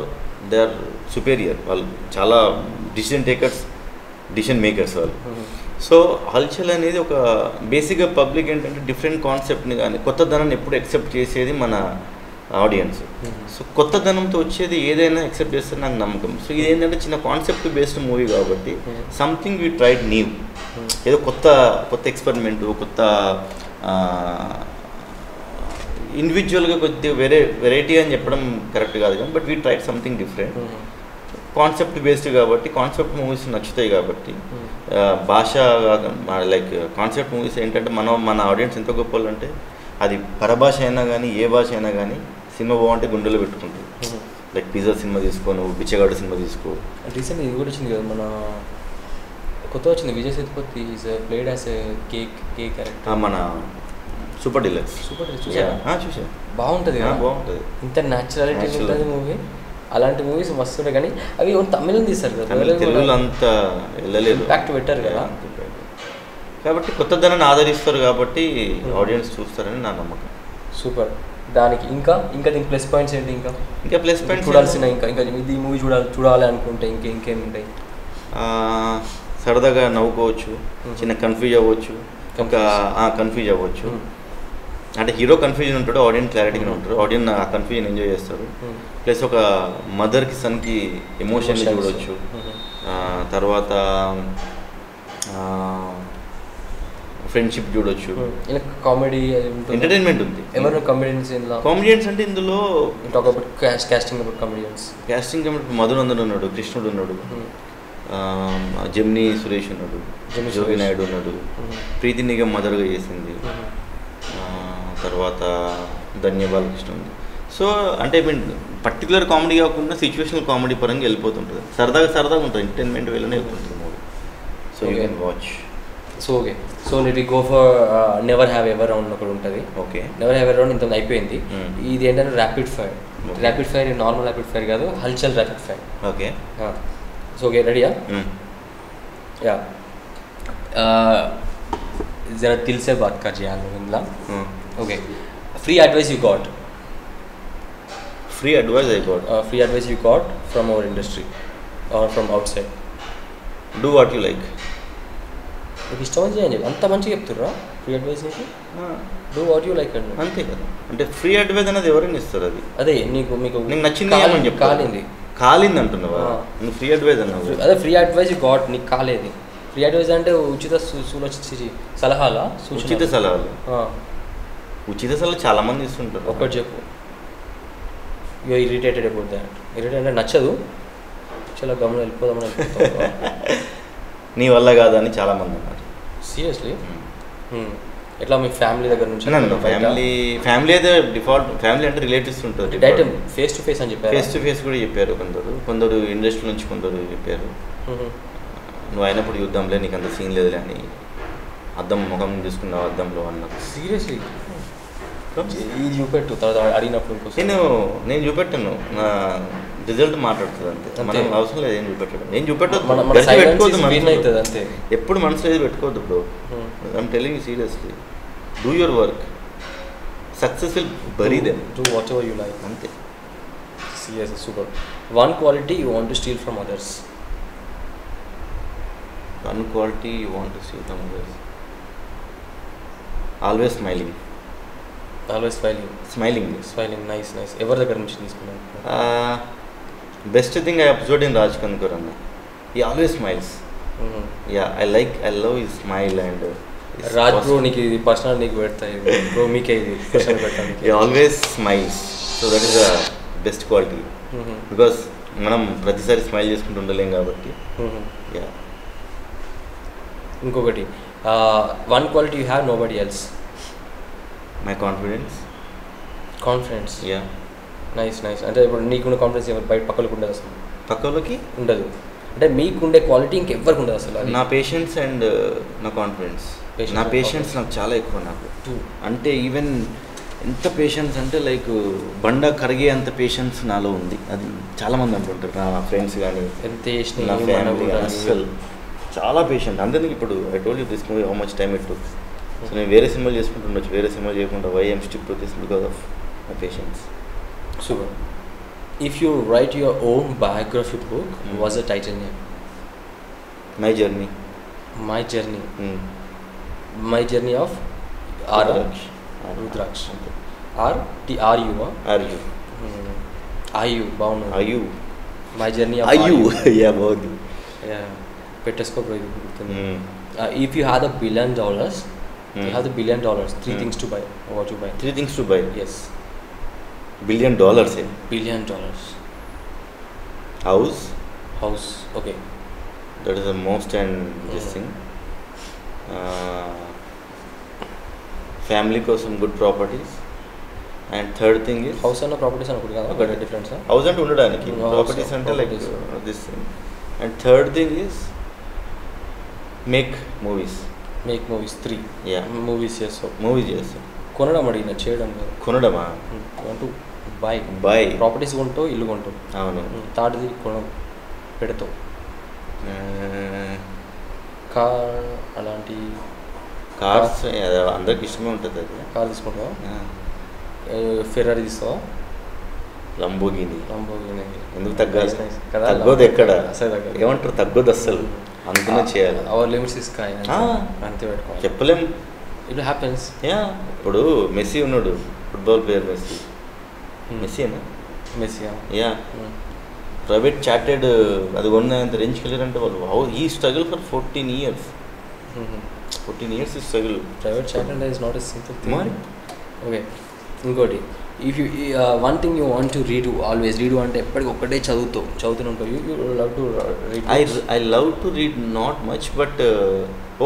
దే ఆర్ సుపీరియర్. వాళ్ళు చాలా డిసిషన్ మేకర్స్ వాళ్ళు. సో హల్చల్ అనేది ఒక బేసిక్గా పబ్లిక్ ఏంటంటే డిఫరెంట్ కాన్సెప్ట్ని కానీ కొత్తదనాన్ని ఎప్పుడు యాక్సెప్ట్ చేసేది మన ఆడియన్స్. సో కొత్తదనంతో వచ్చేది ఏదైనా యాక్సెప్ట్ చేస్తే నాకు నమ్మకం. సో ఇది ఏంటంటే చిన్న కాన్సెప్ట్ బేస్డ్ మూవీ కాబట్టి సంథింగ్ వీ ట్రైడ్ న్యూ, ఏదో కొత్త ఎక్స్పెరిమెంటు, కొత్త ఇండివిజువల్గా కొద్దిగా వెరైటీ అని చెప్పడం కరెక్ట్ కాదు కానీ but we tried something different. Concept based కాబట్టి కాన్సెప్ట్ మూవీస్ నచ్చుతాయి కాబట్టి భాష లైక్ కాన్సెప్ట్ మూవీస్ ఏంటంటే మన ఆడియన్స్ ఎంత గొప్ప అంటే అది పరభాష అయినా కానీ ఏ భాష అయినా కానీ సినిమా బాగుంటే గుండెలో పెట్టుకుంటారు. లైక్ పిజ్జా సినిమా తీసుకో, నువ్వు బిచ్చగాడు సినిమా తీసుకో. రీసెంట్ ఇది కూడా వచ్చింది కదా, మన కొత్త వచ్చింది Vijay Sethupathi is played as a cake character, మన సూపర్ డీలక్స్ చూసా. బాగుంటుంది కదా, బాగుంటుంది. ఇంత న్యాచురాలిటీ ఉంటుంది మూవీ. అలాంటి మూవీస్ మస్తు ఉంటాయి కానీ అవి తమిళం తీస్తారు కదా, తెలుగులో అంత వెళ్ళలేదు, ఇంపాక్ట్ పెట్టారు కదా. కాబట్టి కొత్తదనాన్ని ఆదరిస్తారు కాబట్టి ఆడియన్స్ చూస్తారని నా నమ్మకం. సూపర్. దానికి ఇంకా దీనికి ప్లస్ పాయింట్స్ ఏంటి? ఇంకా ప్లస్ పాయింట్స్ చూడాల్సిన ఇంకా ఈ మూవీ చూడాలి అనుకుంటే ఇంకేమి ఉంటాయి? సరదాగా నవ్వుకోవచ్చు, చిన్న కన్ఫ్యూజ్ అవ్వచ్చు, కన్ఫ్యూజ్ అవ్వచ్చు. అంటే హీరో కన్ఫ్యూజన్ ఉంటాడు, ఆడియన్స్ క్లారిటీగా ఉంటారు, ఆడియన్స్ ఆ కన్ఫ్యూజన్ ఎంజాయ్ చేస్తారు. ప్లస్ ఒక మదర్కి సన్కి ఎమోషన్ చూడవచ్చు. తర్వాత ఫ్రెండ్షిప్ చూడొచ్చు, కామెడీ ఎంటర్టైన్మెంట్ ఉంది. ఎవరు కామెడియన్స్ అంటే ఇందులో క్యాస్టింగ్ మధునందన్ ఉన్నాడు, కృష్ణుడు ఉన్నాడు, జెమినీ సురేష్ ఉన్నాడు, జోగి నాయుడు ఉన్నాడు, ప్రీతి నిగమ్ మదర్గా చేసింది, తర్వాత ధన్య బాలకృష్ణ ఉంది. సో అంటే పర్టికులర్ కామెడీ కాకుండా సిచ్యువేషనల్ కామెడీ పరంగా వెళ్ళిపోతుంటుంది, సరదాగా ఉంటుంది, ఎంటర్టైన్మెంట్ వేలోనే వెళ్తుంటుంది movie. So you can watch. So we go for never have ever round ఒకటి ఉంటుంది. Okay, never have ever round ఇంత అయిపోయింది. ఇది ఏంటంటే rapid fire normal rapid fire కాదు, Halchal rapid fire. Okay, so okay రెడీయా? యా, जरा दिल से बात कर जिया मिला. Okay, free advice you got from our industry or from outside. Do what you like. నీకు ఇష్టం చేయండి, అంత మంచిగా చెప్తుర్రా ఫ్రీ అడ్వైస్ నీకు? డూ వాట్ యూ లైక్ అండి, అంతే కదా. అంటే ఫ్రీ అడ్వైస్ అనేది ఎవరైనా ఇస్తారు. అది అదే మీకు నచ్చింది అని చెప్పి కాలింది అంటున్నావా? నువ్వు ఫ్రీ అడ్వైస్ అన్నావు. అదే ఫ్రీ అడ్వైస్ యూ గాట్, నీకు కాలేదు. ఫ్రీ అడ్వైస్ అంటే ఉచిత సలహాలా? ఉచిత సలహాలు చాలా మంది ఇస్తుంటారు. ఒకటి చెప్పు. You irritated about that. Irritate అంటే నచ్చదు, చాలా గమనం వెళ్ళిపోదామని నీ వల్ల కాదని చాలా మంది ఉన్నారు. సీరియస్లీ? ఎట్లా మీ ఫ్యామిలీ దగ్గర నుంచి? ఫ్యామిలీ అయితే డిఫాల్ట్, ఫ్యామిలీ అంటే రిలేటివ్స్ ఉంటుంది. డైరెక్ట్ ఫేస్ టు ఫేస్ అని చెప్పారు. ఫేస్ టు ఫేస్ కూడా చెప్పారు కొందరు ఇండస్ట్రీ నుంచి కొందరు చెప్పారు, నువ్వు అయినప్పుడు చూద్దాంలే, నీకు అంత సీన్ లేదులే అని. ముఖం చూసుకున్నావు అద్దంలో అన్నారు. సీరియస్లీ? ఇది చూపెట్టు, తర్వాత అడిగినప్పుడు నేను చూపెట్టాను, నా రిజల్ట్ మాట్లాడుతుంది అంతే. మనం అవసరం లేదు ఏం చూపెట్టడం. ఏం చూపెట్టదు, అంతే. ఎప్పుడు మనసులో ఏది పెట్టుకోవద్దు bro. I'm telling you seriously, do your work, success will bury them. Do whatever you like, అంతే. Seriously super. One quality you want to steal from others. One quality you want to see from others. Always smiling. Nice. ఎవరి దగ్గర నుంచి తీసుకున్నాను? Best thing I observed in Raj Kankar Anna. He always smiles. Yeah, I love his smile and Raj bro నీకు ఇది పర్సనల్ నీకు పెడతాయి బ్రో, మీకే ఇది పర్సనల్ పెట్టాను. He always smiles. So that is the best quality. Because మనం ప్రతిసారి స్మైల్ చేసుకుంటూ ఉండలేం కాబట్టి. Yeah. ఇంకొకటి, one quality you have nobody else. My confidence. Yeah, nice. అంటే ఇప్పుడు నీకున్న కాన్ఫిడెన్స్ ఎవరు బయట పక్కలకు ఉండదు, అసలు పక్కలకి ఉండదు. అంటే మీకుండే క్వాలిటీ ఇంకెవ్వరికి ఉండదు అసలు. నా పేషెన్స్ అండ్ నా కాన్ఫిడెన్స్. నా పేషెన్స్ నాకు చాలా ఎక్కువ. నాకు అంటే ఈవెన్ ఎంత పేషెన్స్ అంటే లైక్ బండ కరిగే అంత పేషెన్స్ నాలో ఉంది. అది చాలామంది అంటుంటారు, నా ఫ్రెండ్స్ కానీ నా ఫ్యామిలీ. అసలు చాలా పేషెంట్. అందుకే ఇప్పుడు I told you this movie how much time it took. So నేను వేరే సినిమాలు చేసుకుంటుండొచ్చు, వేరే సినిమాలు చేయకుండా why I'm stick to this because of my patience. Super. If you write your own biography book, what's the title name? My journey. My journey. Mm. My journey of Rudraksh. Rudraksh. R T R U. Are you? Are you bound? Are you? My journey of Are you? Yeah, బాగుంది. Yeah. Petesco bro. If you had $1 billion, you have the $1 billion. Three things to buy. What you buy? 3 things to buy. Yes. $1 billion. $1 billion. House. Okay. That is the most and this thing. Family కోసం good properties. And third thing is House and properties are Okay. different, sir. house అంటే ఉండడానికి House, properties అంటే like properties. this thing. And third thing is make movies. Make movies 3. Yeah. Movies, yes. So Movies చేస్తాం. కొనడం అడిగిన చేయడం కాదు. కొనడమా? Want to buy. Buy. Properties కొంటావు, ఇల్లు కొంటావు. అవును. థర్డ్ది కొనం పెడతావు. కార్ అలాంటి కార్స్ అందరికి ఇష్టమే ఉంటుంది అది. కార్ తీసుకుంటావా? ఫెరారీ తీస్తావా? లంబోగిని. లంబోర్గిని. ఎందుకు తగ్గాలి? Nice, కదా? తగ్గోదు ఎక్కడ? అసలు తగ్గదు. ఏమంటారు తగ్గోదు అస్సలు. అనుకున్నా చేయాలి. Our limits is sky. అంతే పెట్టుకోవాలి. చెప్పలేం. It happens. యా ఇప్పుడు మెస్సీ ఉన్నాడు, ఫుట్బాల్ ప్లేయర్ మెస్సీ. మెస్సీనా? మెస్సియా. యా. ప్రైవేట్ చార్టెడ్ అది కొన్నంత రేంజ్కి వెళ్ళారంటే వాళ్ళు ఈ స్ట్రగుల్ ఫర్ 14 years. 14 years ఈ struggle. Private chartered is not a simple thing. మరి ఓకే, ఇంకోటి, if you one thing you want to read, always read అంటే ఎప్పటికి ఒక్కటే చదువుతూనే ఉంటావు. You love to read. I love to read not much, but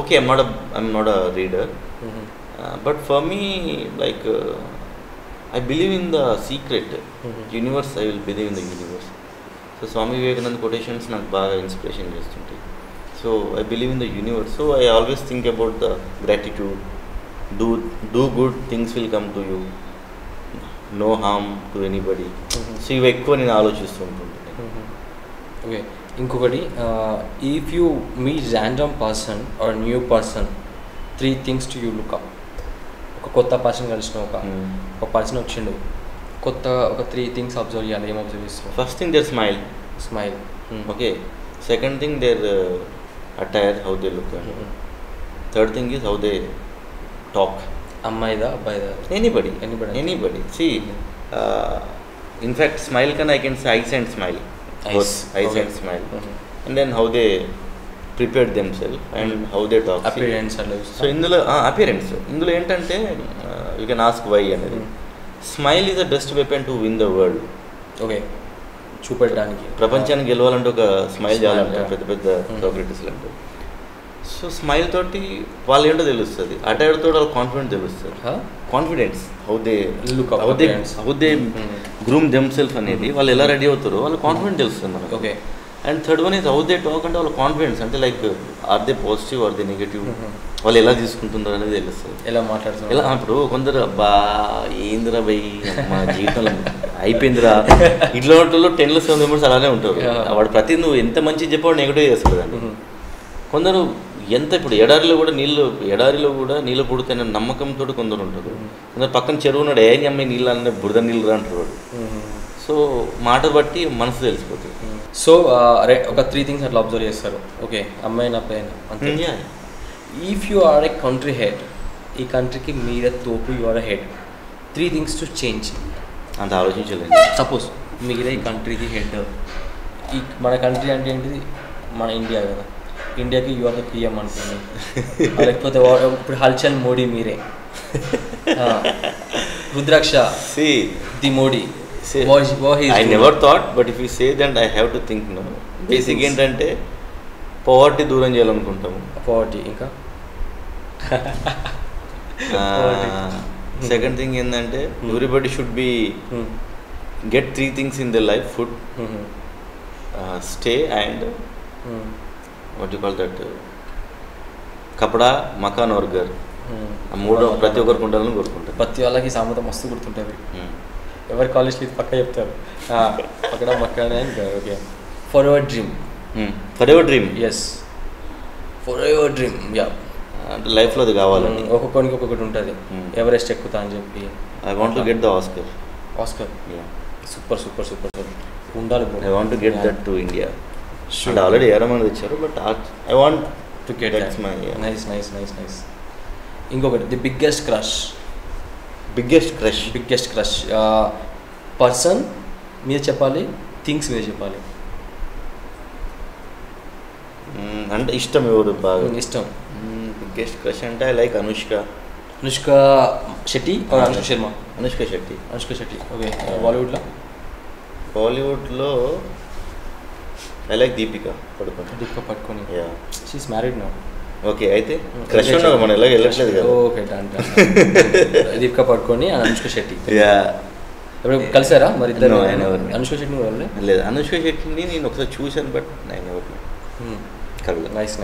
okay, I'm not a reader. But for me, like I believe in the secret universe. I will believe in the universe. So Swami Vivekananda quotations నాకు బాగా ఇన్స్పిరేషన్ చేస్తుంటాయి. So I believe in the universe. So I always think about the gratitude. Do good, things will come to you. No harm to anybody. So ఇవి ఎక్కువ నేను ఆలోచిస్తూ ఉంటుంటాను. ఓకే, ఇంకొకటి, if you meet random person are new person, 3 things to you look up. ఒక కొత్త పర్సన్ కలిసిన ఒక పర్సన్ వచ్చిండు, ఒక 3 things అబ్జర్వ్ చేయాలి. ఏం అబ్జర్వ్ చేస్తావు? First thing there smile. Okay. Second thing there attire, how they look. Third thing is how they talk. అమ్మాయిదా అబ్బాయిదా? ఎనీబడి. సి ఇన్ఫ్యాక్ట్ స్మైల్ కన్నా I can say eyes and smile. Eyes and smile. And then how they prepared them self and how they talk. Appearance. So ఇందులో అపియరెన్స్, ఇందులో ఏంటంటే యూ కెన్ ఆస్క్ వై అనేది. Smile is the best weapon to win the world. Okay, చూపెట్టడానికి, ప్రపంచాన్ని గెలవాలంటే ఒక స్మైల్ చేయాలంటే పెద్ద పెద్ద సోక్రటీస్ అంటే. సో స్మైల్ తోటి వాళ్ళు ఏంటో తెలుస్తుంది, అటైర్ తోటి వాళ్ళ కాన్ఫిడెన్స్ తెలుస్తుంది. Confidence, how they groom them self అనేది, వాళ్ళు ఎలా రెడీ అవుతారో వాళ్ళ కాన్ఫిడెన్స్ తెలుస్తుంది మనకు. Okay. And third one is how they talk, అంటే వాళ్ళ కాన్ఫిడెన్స్ అంటే like are they positive are they negative, వాళ్ళు ఎలా తీసుకుంటున్నారు అనేది తెలుస్తుంది. ఎలా మాట్లాడుతున్నారు. ఎలా ఇప్పుడు కొందరు అబ్బా ఏందిరా భయ్ మా జీవితంలో అయిపోయిందిరా ఇట్లా వాటిలో 10-7 మెంబర్స్ అలానే ఉంటారు. వాడు ప్రతి నువ్వు ఎంత మంచి చెప్పాడు నెగిటివ్ చేస్తాడు దాన్ని. కొందరు ఎంత ఇప్పుడు ఎడారిలో కూడా నీళ్ళు పుడుతాయనే నమ్మకంతో కొందరు ఉంటారు. కొందరు పక్కన చెరువు ఉన్నాడు, ఏ అమ్మాయి నీళ్ళు అన్న బురద నీళ్ళు రా అంటారు వాడు. సో మాట బట్టి మనసు తెలిసిపోతుంది. సో ఒక 3 things అట్లా అబ్జర్వ్ చేస్తారు. ఓకే, అమ్మాయిన అబ్బాయినా అంతే. If you are a country head, ఈ కంట్రీకి మీరే తోపు, you are a head, 3 things to change. అంత ఆలోచించలేదు. సపోజ్ మీరే ఈ కంట్రీకి హెడ్. ఈ మన కంట్రీ అంటే ఏంటిది? మన ఇండియా కదా. ఇండియాకి యు ఆర్ ద పిఎం అనుకోండి, లేకపోతే ఇప్పుడు హల్చల్ మోడీ మీరే, Rudraksha the Modi. I never thought, but if you say that I have to think. No, basic ఏంటంటే పవర్టీ దూరం చేయాలనుకుంటాము. పవర్టీ ఇంకా సెకండ్ థింగ్ ఏంటంటే everybody should be get 3 things in their life: food, stay and what you call that, కపడా, మకాన్ और घर. ఆ 3 ప్రతి ఒక్కరికి ఉండాలని కోరుకుంటారు. ప్రతి వాళ్ళకి సామెత మస్తు గుర్తుంటుంది. ఎవరి కాలేజ్లో ఇది పక్క చెప్తారు, అక్కడ మకాన్ అండ్ घर. Okay, forever dream. Yes, forever dream. Yeah, అంటే లైఫ్లో అది కావాలని ఒక్కొక్కరికి ఒక్కొక్కటి ఉంటుంది. ఎవరెస్ట్ ఎక్కుతా అని చెప్పి, I want to get the Oscar. Oscar Yeah. Super super super super ఉండాలి bro. I want to get that to India. Sure. And already Yaraman తెచ్చారు, but I want To get that's that. my nice ఇంకొకటి the biggest crush biggest crush. Person మీరు చెప్పాలి, థింగ్స్ మీరు చెప్పాలి. అంటే ఇష్టం ఎవరు బాగా? ఇష్టం. బిగ్గెస్ట్ క్రష్ అంటే I like Anushka Shetty or Anushka Sharma? Anushka Shetty. Okay. బాలీవుడ్లో I like Deepika Padukone. Yeah. She's married now. Okay, అయితే క్రష్ ఉన్నారు, మనం ఎలా వెళ్ళట్లేదు కదా. Okay done. దీపిక పడుకొని అనుష్క శెట్టి. యా. ఇప్పుడు కలిసారా మరి ఇద్దరు? No, I never met. Anushka శెట్టిని వాళ్ళే? లేదు, అనుష్క శెట్టిని నేను ఒకసారి చూశాను, బట్ నేను కలదు. నైస్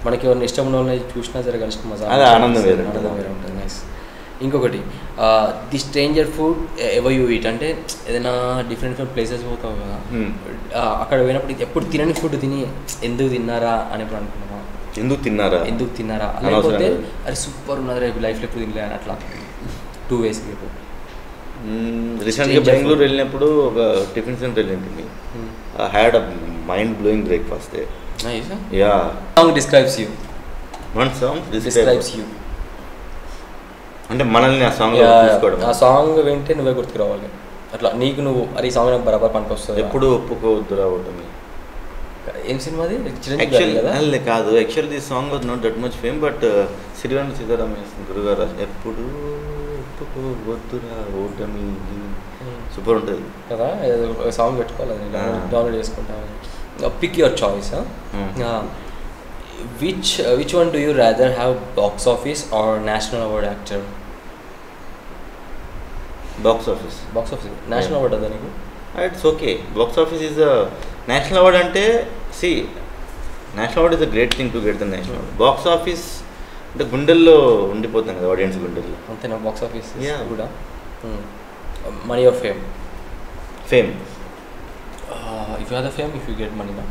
మనకి ఎవరిని ఇష్టం ఉన్న వాళ్ళని చూసినా సరే కలిసి మజా, అది ఆనందం వేరే ఉంటుంది. నైస్. ఇంకొకటి the stranger food ever you eat, అంటే ఏదైనా డిఫరెంట్ ప్లేసెస్ పోతావు కదా, అక్కడ పోయినప్పుడు ఎప్పుడు తినని ఫుడ్ తిని ఎందుకు తిన్నారా అని ఎప్పుడు అనుకున్నావా? ఎందుకు తిన్నారా లేకపోతే అరే సూపర్ ఉన్నది రేపు లైఫ్లో ఎప్పుడు తినలే అని అట్లా 2 ways రేపు. రీసెంట్గా బెంగళూరు వెళ్ళినప్పుడు ఒక టిఫిన్ సెంటర్ వెళ్ళింది. I had a mind blowing breakfast. Nice. Yeah. Song describes you. One song describes you అంటే మనల్ని ఆ సాంగ్ తీసుకోవడం. ఆ సాంగ్ వింటే నువ్వే గుర్తుకు రావాలి అట్లా, నీకు నువ్వు అరే ఈ సాంగ్ నాకు బరాబర్ పనికి వస్తుంది. ఎప్పుడు ఒప్పుకోవద్దు రావటం. ఏం సినిమాది? యాక్చువల్లీ కాదు, actually this song was not that much fame, but Sirivennela Sitaramayya గురుగారు ఎప్పుడు ఒప్పుకోవద్దురా ఓటమి, సూపర్ ఉంటుంది కదా. సాంగ్ పెట్టుకోవాలి, డౌన్లోడ్ చేసుకుంటాను. Pick your choice. Which one do you rather have, box office or national award actor? Box office. National award అదా నీకు? It's okay. Box office is a national award అంటే national award is a great thing to get the national award. Box office అంటే గుండెల్లో ఉండిపోతాం కదా, ఆడియన్స్ గుండెల్లో. అంతేనా? బాక్స్ ఆఫీస్ కూడా. Money of fame if you have the fame, if you get money నా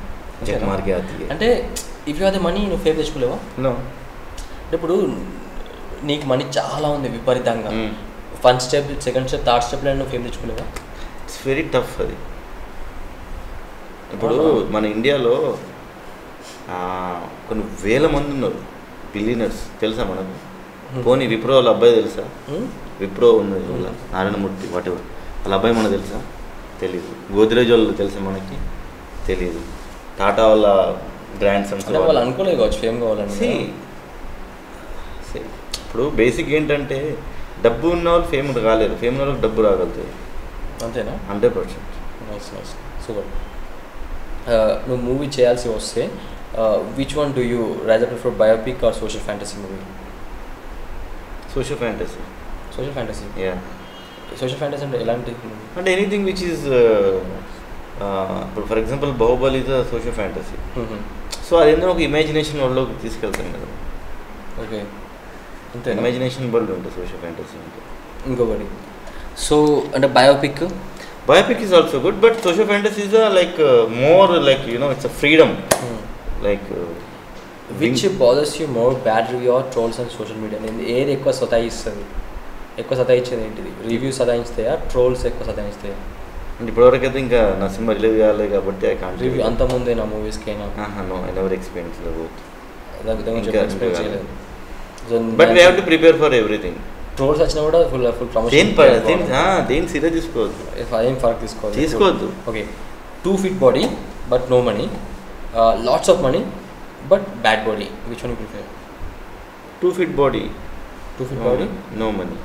అంటే if you have the money నువ్వు ఫేమ్ తెచ్చుకోలేవా? నో. అంటే ఇప్పుడు నీకు మనీ చాలా ఉంది విపరీతంగా, first step, second step, third స్టెప్లో నువ్వు ఫేమ్ తెచ్చుకోలేవా? ఇట్స్ వెరీ టఫ్ అది. ఇప్పుడు మన ఇండియాలో కొన్ని వేల మంది ఉన్నారు బిలియనర్స్, తెలుసా మనకు? పోనీ విప్రో వాళ్ళ అబ్బాయి తెలుసా? విప్రో ఉంది వాళ్ళ నారాయణమూర్తి వాటెవర్, వాళ్ళ అబ్బాయి మనకు తెలుసా? తెలీదు. గోద్రేజ్ వాళ్ళు తెలుసా మనకి? తెలీదు. టాటా వాళ్ళ గ్రాండ్ సన్స్ వాళ్ళు అనుకోలేదు కావచ్చు ఫేమ్ కావాలని. ఇప్పుడు బేసిక్ ఏంటంటే డబ్బు ఉన్న వాళ్ళు ఫేమ్ కాలేరు, ఫేమ్ ఉన్న వాళ్ళకి డబ్బు రాగలుగుతుంది. అంతేనా? 100%. నైస్. సూపర్. నువ్వు మూవీ చేయాల్సి వస్తే which one do you rather prefer, biopic or social fantasy movie? Social fantasy. Yeah. Social fantasy అంటే ఎలాంటి? అంటే ఎనీథింగ్ విచ్ ఈజ్ ఇప్పుడు for example Baahubali is social fantasy. So అదేందో ఒక ఇమాజినేషన్ వరల్డ్లోకి తీసుకెళ్తాం కదా. ఓకే, అంతే. ఇమాజినేషన్ వరల్డ్ ఉంటుంది సోషల్ ఫ్యాంటసీ అంటే. ఇంకొకటి సో అంటే biopic is also good, but social fantasy is more like, it's a freedom. Which bothers you more, bad review or trolls on social media? ఏది ఎక్కువ సతాయిస్తుంది? ఎక్కువ సతాయించేది ఏంటిది? రివ్యూస్ సతాయిస్తాయా, ట్రోల్స్ ఎక్కువ సతాయిస్తాయా? అంటే ఇప్పటివరకు అయితే ఇంకా నా సినిమా రిలీజ్ కావాలి కాబట్టి ఐ కాంట్ రివ్యూ. అంత ముందే నా మూవీస్కైనా? No, I never experience both. Experience చేయలేదు. But we have to prepare for everything. Trolls వచ్చినా కూడా ఫుల్ ప్రమోషన్. దేని సీరియస్ తీసుకోవద్దు, ఏం ఫరక్ తీసుకోవద్దు. Okay, 2 feet body but no money, lots of money but bad body, which one you prefer? 2 feet body no money.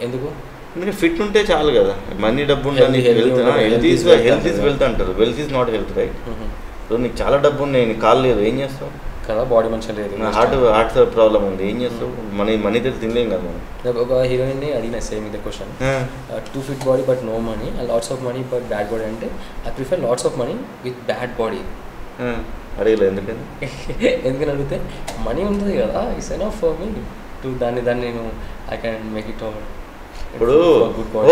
ఎందుకు? ఎందుకంటే ఫిట్ ఉంటే చాలు కదా. మనీ డబ్బు ఉండాలి, హెల్త్ ఈజ్ వెల్త్ అంటారు. Wealth is not health, right? So నీకు చాలా డబ్బు ఉన్నాయి, నీకు కాలు లేదు, ఏం చేస్తావు కదా? బాడీ మంచిగా లేదు, హార్ట్ ప్రాబ్లం ఉంది, ఏం చేస్తావు? మనీ తెలిసి తినలేం కదా మనం. ఒక హీరోయిన్ని అడిగిన సేమ్ ఇదే question. 2 feet body but no money, lots of money but bad body అంటే I prefer lots of money with bad body. అడగలేదు ఎందుకని? ఎందుకని అడిగితే మనీ ఉంటుంది కదా, it's enough for me to దాన్ని నేను I can make it over. ఇప్పుడు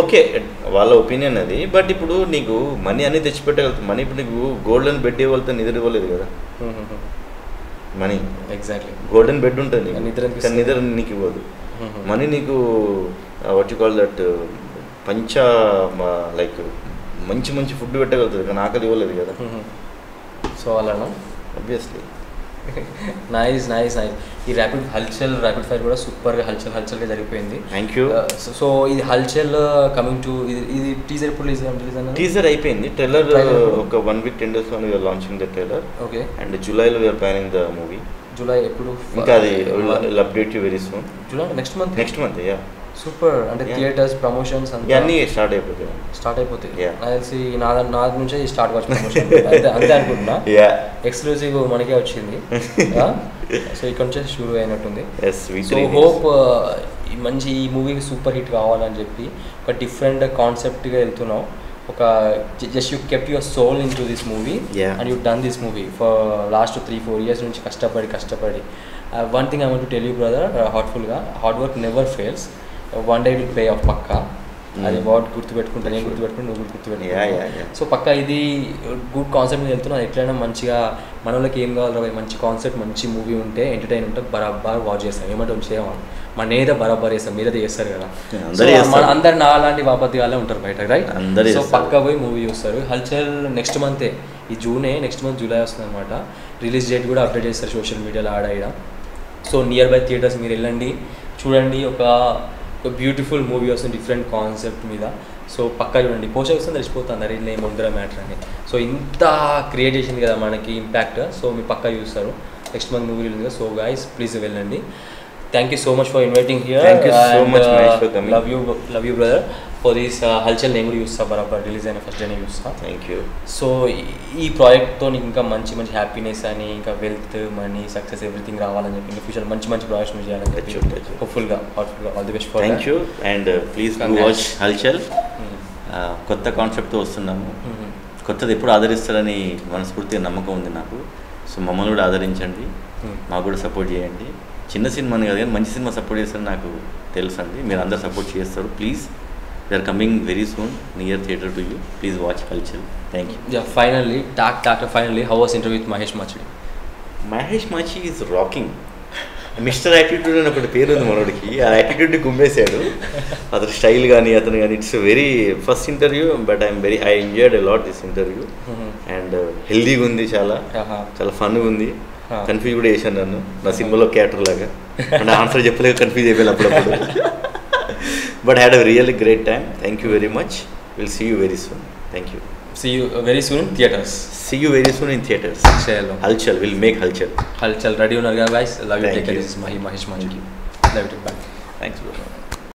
ఓకే వాళ్ళ ఒపీనియన్ అది, బట్ ఇప్పుడు నీకు మనీ అన్నీ తెచ్చిపెట్టగలుగుతుంది. మనీ ఇప్పుడు నీకు గోల్డెన్ బెడ్ ఇవ్వాలితో నిద్ర ఇవ్వలేదు కదా. మనీ ఎగ్జాక్ట్లీ గోల్డెన్ బెడ్ ఉంటుంది, నిద్ర నీకు ఇవ్వదు. మనీ నీకు what you call that like మంచి మంచి ఫుడ్ పెట్టగలుగుతుంది కానీ ఆకలి ఇవ్వలేదు కదా. సో అలానా ఆబ్వియస్లీ. నైస్. ఈ ర్యాపిడ్ ఫైర్ కూడా సూపర్గా హల్చల్గా జరిగిపోయింది. Thank you. సో ఇది హల్చల్ కమింగ్ టు ఇది టీజర్ ఎప్పుడు రిలీజ్ అన్న? టీజర్ అయిపోయింది. ట్రైలర్ ఒక 1 week 10 days we're launching the trailer. Okay. And జూలైలో we're planning the movie. July ఎప్పుడు? ఇంకా అది will update you very soon. July next month. Yeah. Super. అంటే థియేటర్స్ ప్రమోషన్స్ అన్నీ స్టార్ట్ అయిపోతాయి. నాకు తెలిసి నా నుంచే స్టార్ట్ కావచ్చు ప్రమోషన్. అంతే అనుకుంటున్నా. ఎక్స్క్లూజివ్ మనకే వచ్చింది. సో ఇక్కడ నుంచే షూర్ అయినట్టుంది. సో హోప్ మంచి ఈ మూవీ సూపర్ హిట్ కావాలని చెప్పి ఒక డిఫరెంట్ కాన్సెప్ట్గా వెళ్తున్నాం. ఒక just you kept your soul in to this movie and you done this movie for last 3-4 years నుంచి కష్టపడి one thing I want to tell you brother, హార్ట్ఫుల్గా, hard work never fails. One day will pay off పక్కా. అది వాట్ గుర్తుపెట్టుకుంటా, నేను గుర్తుపెట్టుకుని నువ్వు గుర్తుపెట్టుకుంటా. సో పక్కా ఇది గుడ్ కాన్సెప్ట్ మీద వెళ్తున్నా. ఎట్లయినా మంచిగా మన వాళ్ళకి ఏం కావాలి, మంచి కాన్సెప్ట్ మంచి మూవీ ఉంటే ఎంటర్టైన్ ఉంటే బరాబర్ వాచ్ చేస్తాం. ఏమంటే చేయమా మన ఏదో బరాబర్ చేస్తాం, మీరైతే చేస్తారు కదా. అందరు నా అలాంటి వాపత్తిగానే ఉంటారు బయట, రైట్? సో పక్కా పోయి మూవీ చూస్తారు. హల్చల్ నెక్స్ట్ మంతే, ఈ నెక్స్ట్ మంత్ జూలై వస్తుంది అనమాట. రిలీజ్ డేట్ కూడా అప్డేట్ చేస్తారు సోషల్ మీడియాలో ఆడ. సో నియర్ బై థియేటర్స్ మీరు వెళ్ళండి, చూడండి. ఒక బ్యూటిఫుల్ మూవీ వస్తుంది డిఫరెంట్ కాన్సెప్ట్ మీద. సో పక్కా చూడండి. పోస్టర్ వస్తుంది తెలిసిపోతుంది అరే నేను ముందర మ్యాటర్ అని. సో ఇంత క్రియేట్ చేసింది కదా మనకి ఇంపాక్ట్. సో మీరు పక్కా చూస్తారు. Next month movie release. So guys please వెళ్ళండి. Thank you so much for inviting here. Love you brother for this Halchal. నేను కూడా చూస్తా బరాబర్, రిలీజ్ అయిన ఫస్ట్ డేనే చూస్తా. Thank you. సో ఈ ప్రాజెక్ట్తో నీకు ఇంకా మంచి హ్యాపీనెస్ అని, ఇంకా వెల్త్, మనీ, సక్సెస్ ఎవ్రీథింగ్ రావాలని చెప్పి ఇంకా ఫ్యూచర్ మంచి ప్రాజెక్ట్స్ మీరు చేయాలని చెప్పి హోప్ఫుల్గా all the best for. Thank you. And please watch Halchal. కొత్త కాన్సెప్ట్తో వస్తున్నాము. కొత్తది ఎప్పుడు ఆదరిస్తారని మనస్ఫూర్తిగా నమ్మకం ఉంది నాకు. సో మమ్మల్ని కూడా ఆదరించండి, మాకు కూడా సపోర్ట్ చేయండి. చిన్న సినిమాని కాదు కానీ మంచి సినిమా సపోర్ట్ చేస్తారని నాకు తెలుసు అండి. మీరు అందరు సపోర్ట్ చేస్తారు. Please, they are coming very soon near theatre to you. Please watch Halchal. Thank you. Finally finally how was interview with Mahesh మాచి? మహేష్ మాచి ఈజ్ రాకింగ్. మిస్టర్ యాటిట్యూడ్ అని ఒకటి పేరు ఉంది మనోడికి. ఆ యాటిట్యూడ్ని గుమ్మేశాడు. అతని స్టైల్ కానీ అతను కానీ it's very first interview. But I enjoyed a lot this interview. And హెల్దీగా ఉంది, చాలా ఫన్గా ఉంది. కన్ఫ్యూజ్ కూడా చేశాను నన్ను, నా సినిమాలో క్యారెక్టర్ లాగా. అండ్ ఆన్సర్ చెప్పలేక కన్ఫ్యూజ్ అయిపోయాను అప్పుడప్పుడు. But had a really great time. Thank you very much. Will see you very soon. Thank you. See you very soon in theaters. See you very soon in theaters. Chalo. Halchal. We'll make Halchal. Ready unar guys. Love you. Take care. This is Mahesh Machi. Love you. Bye. Thanks bro.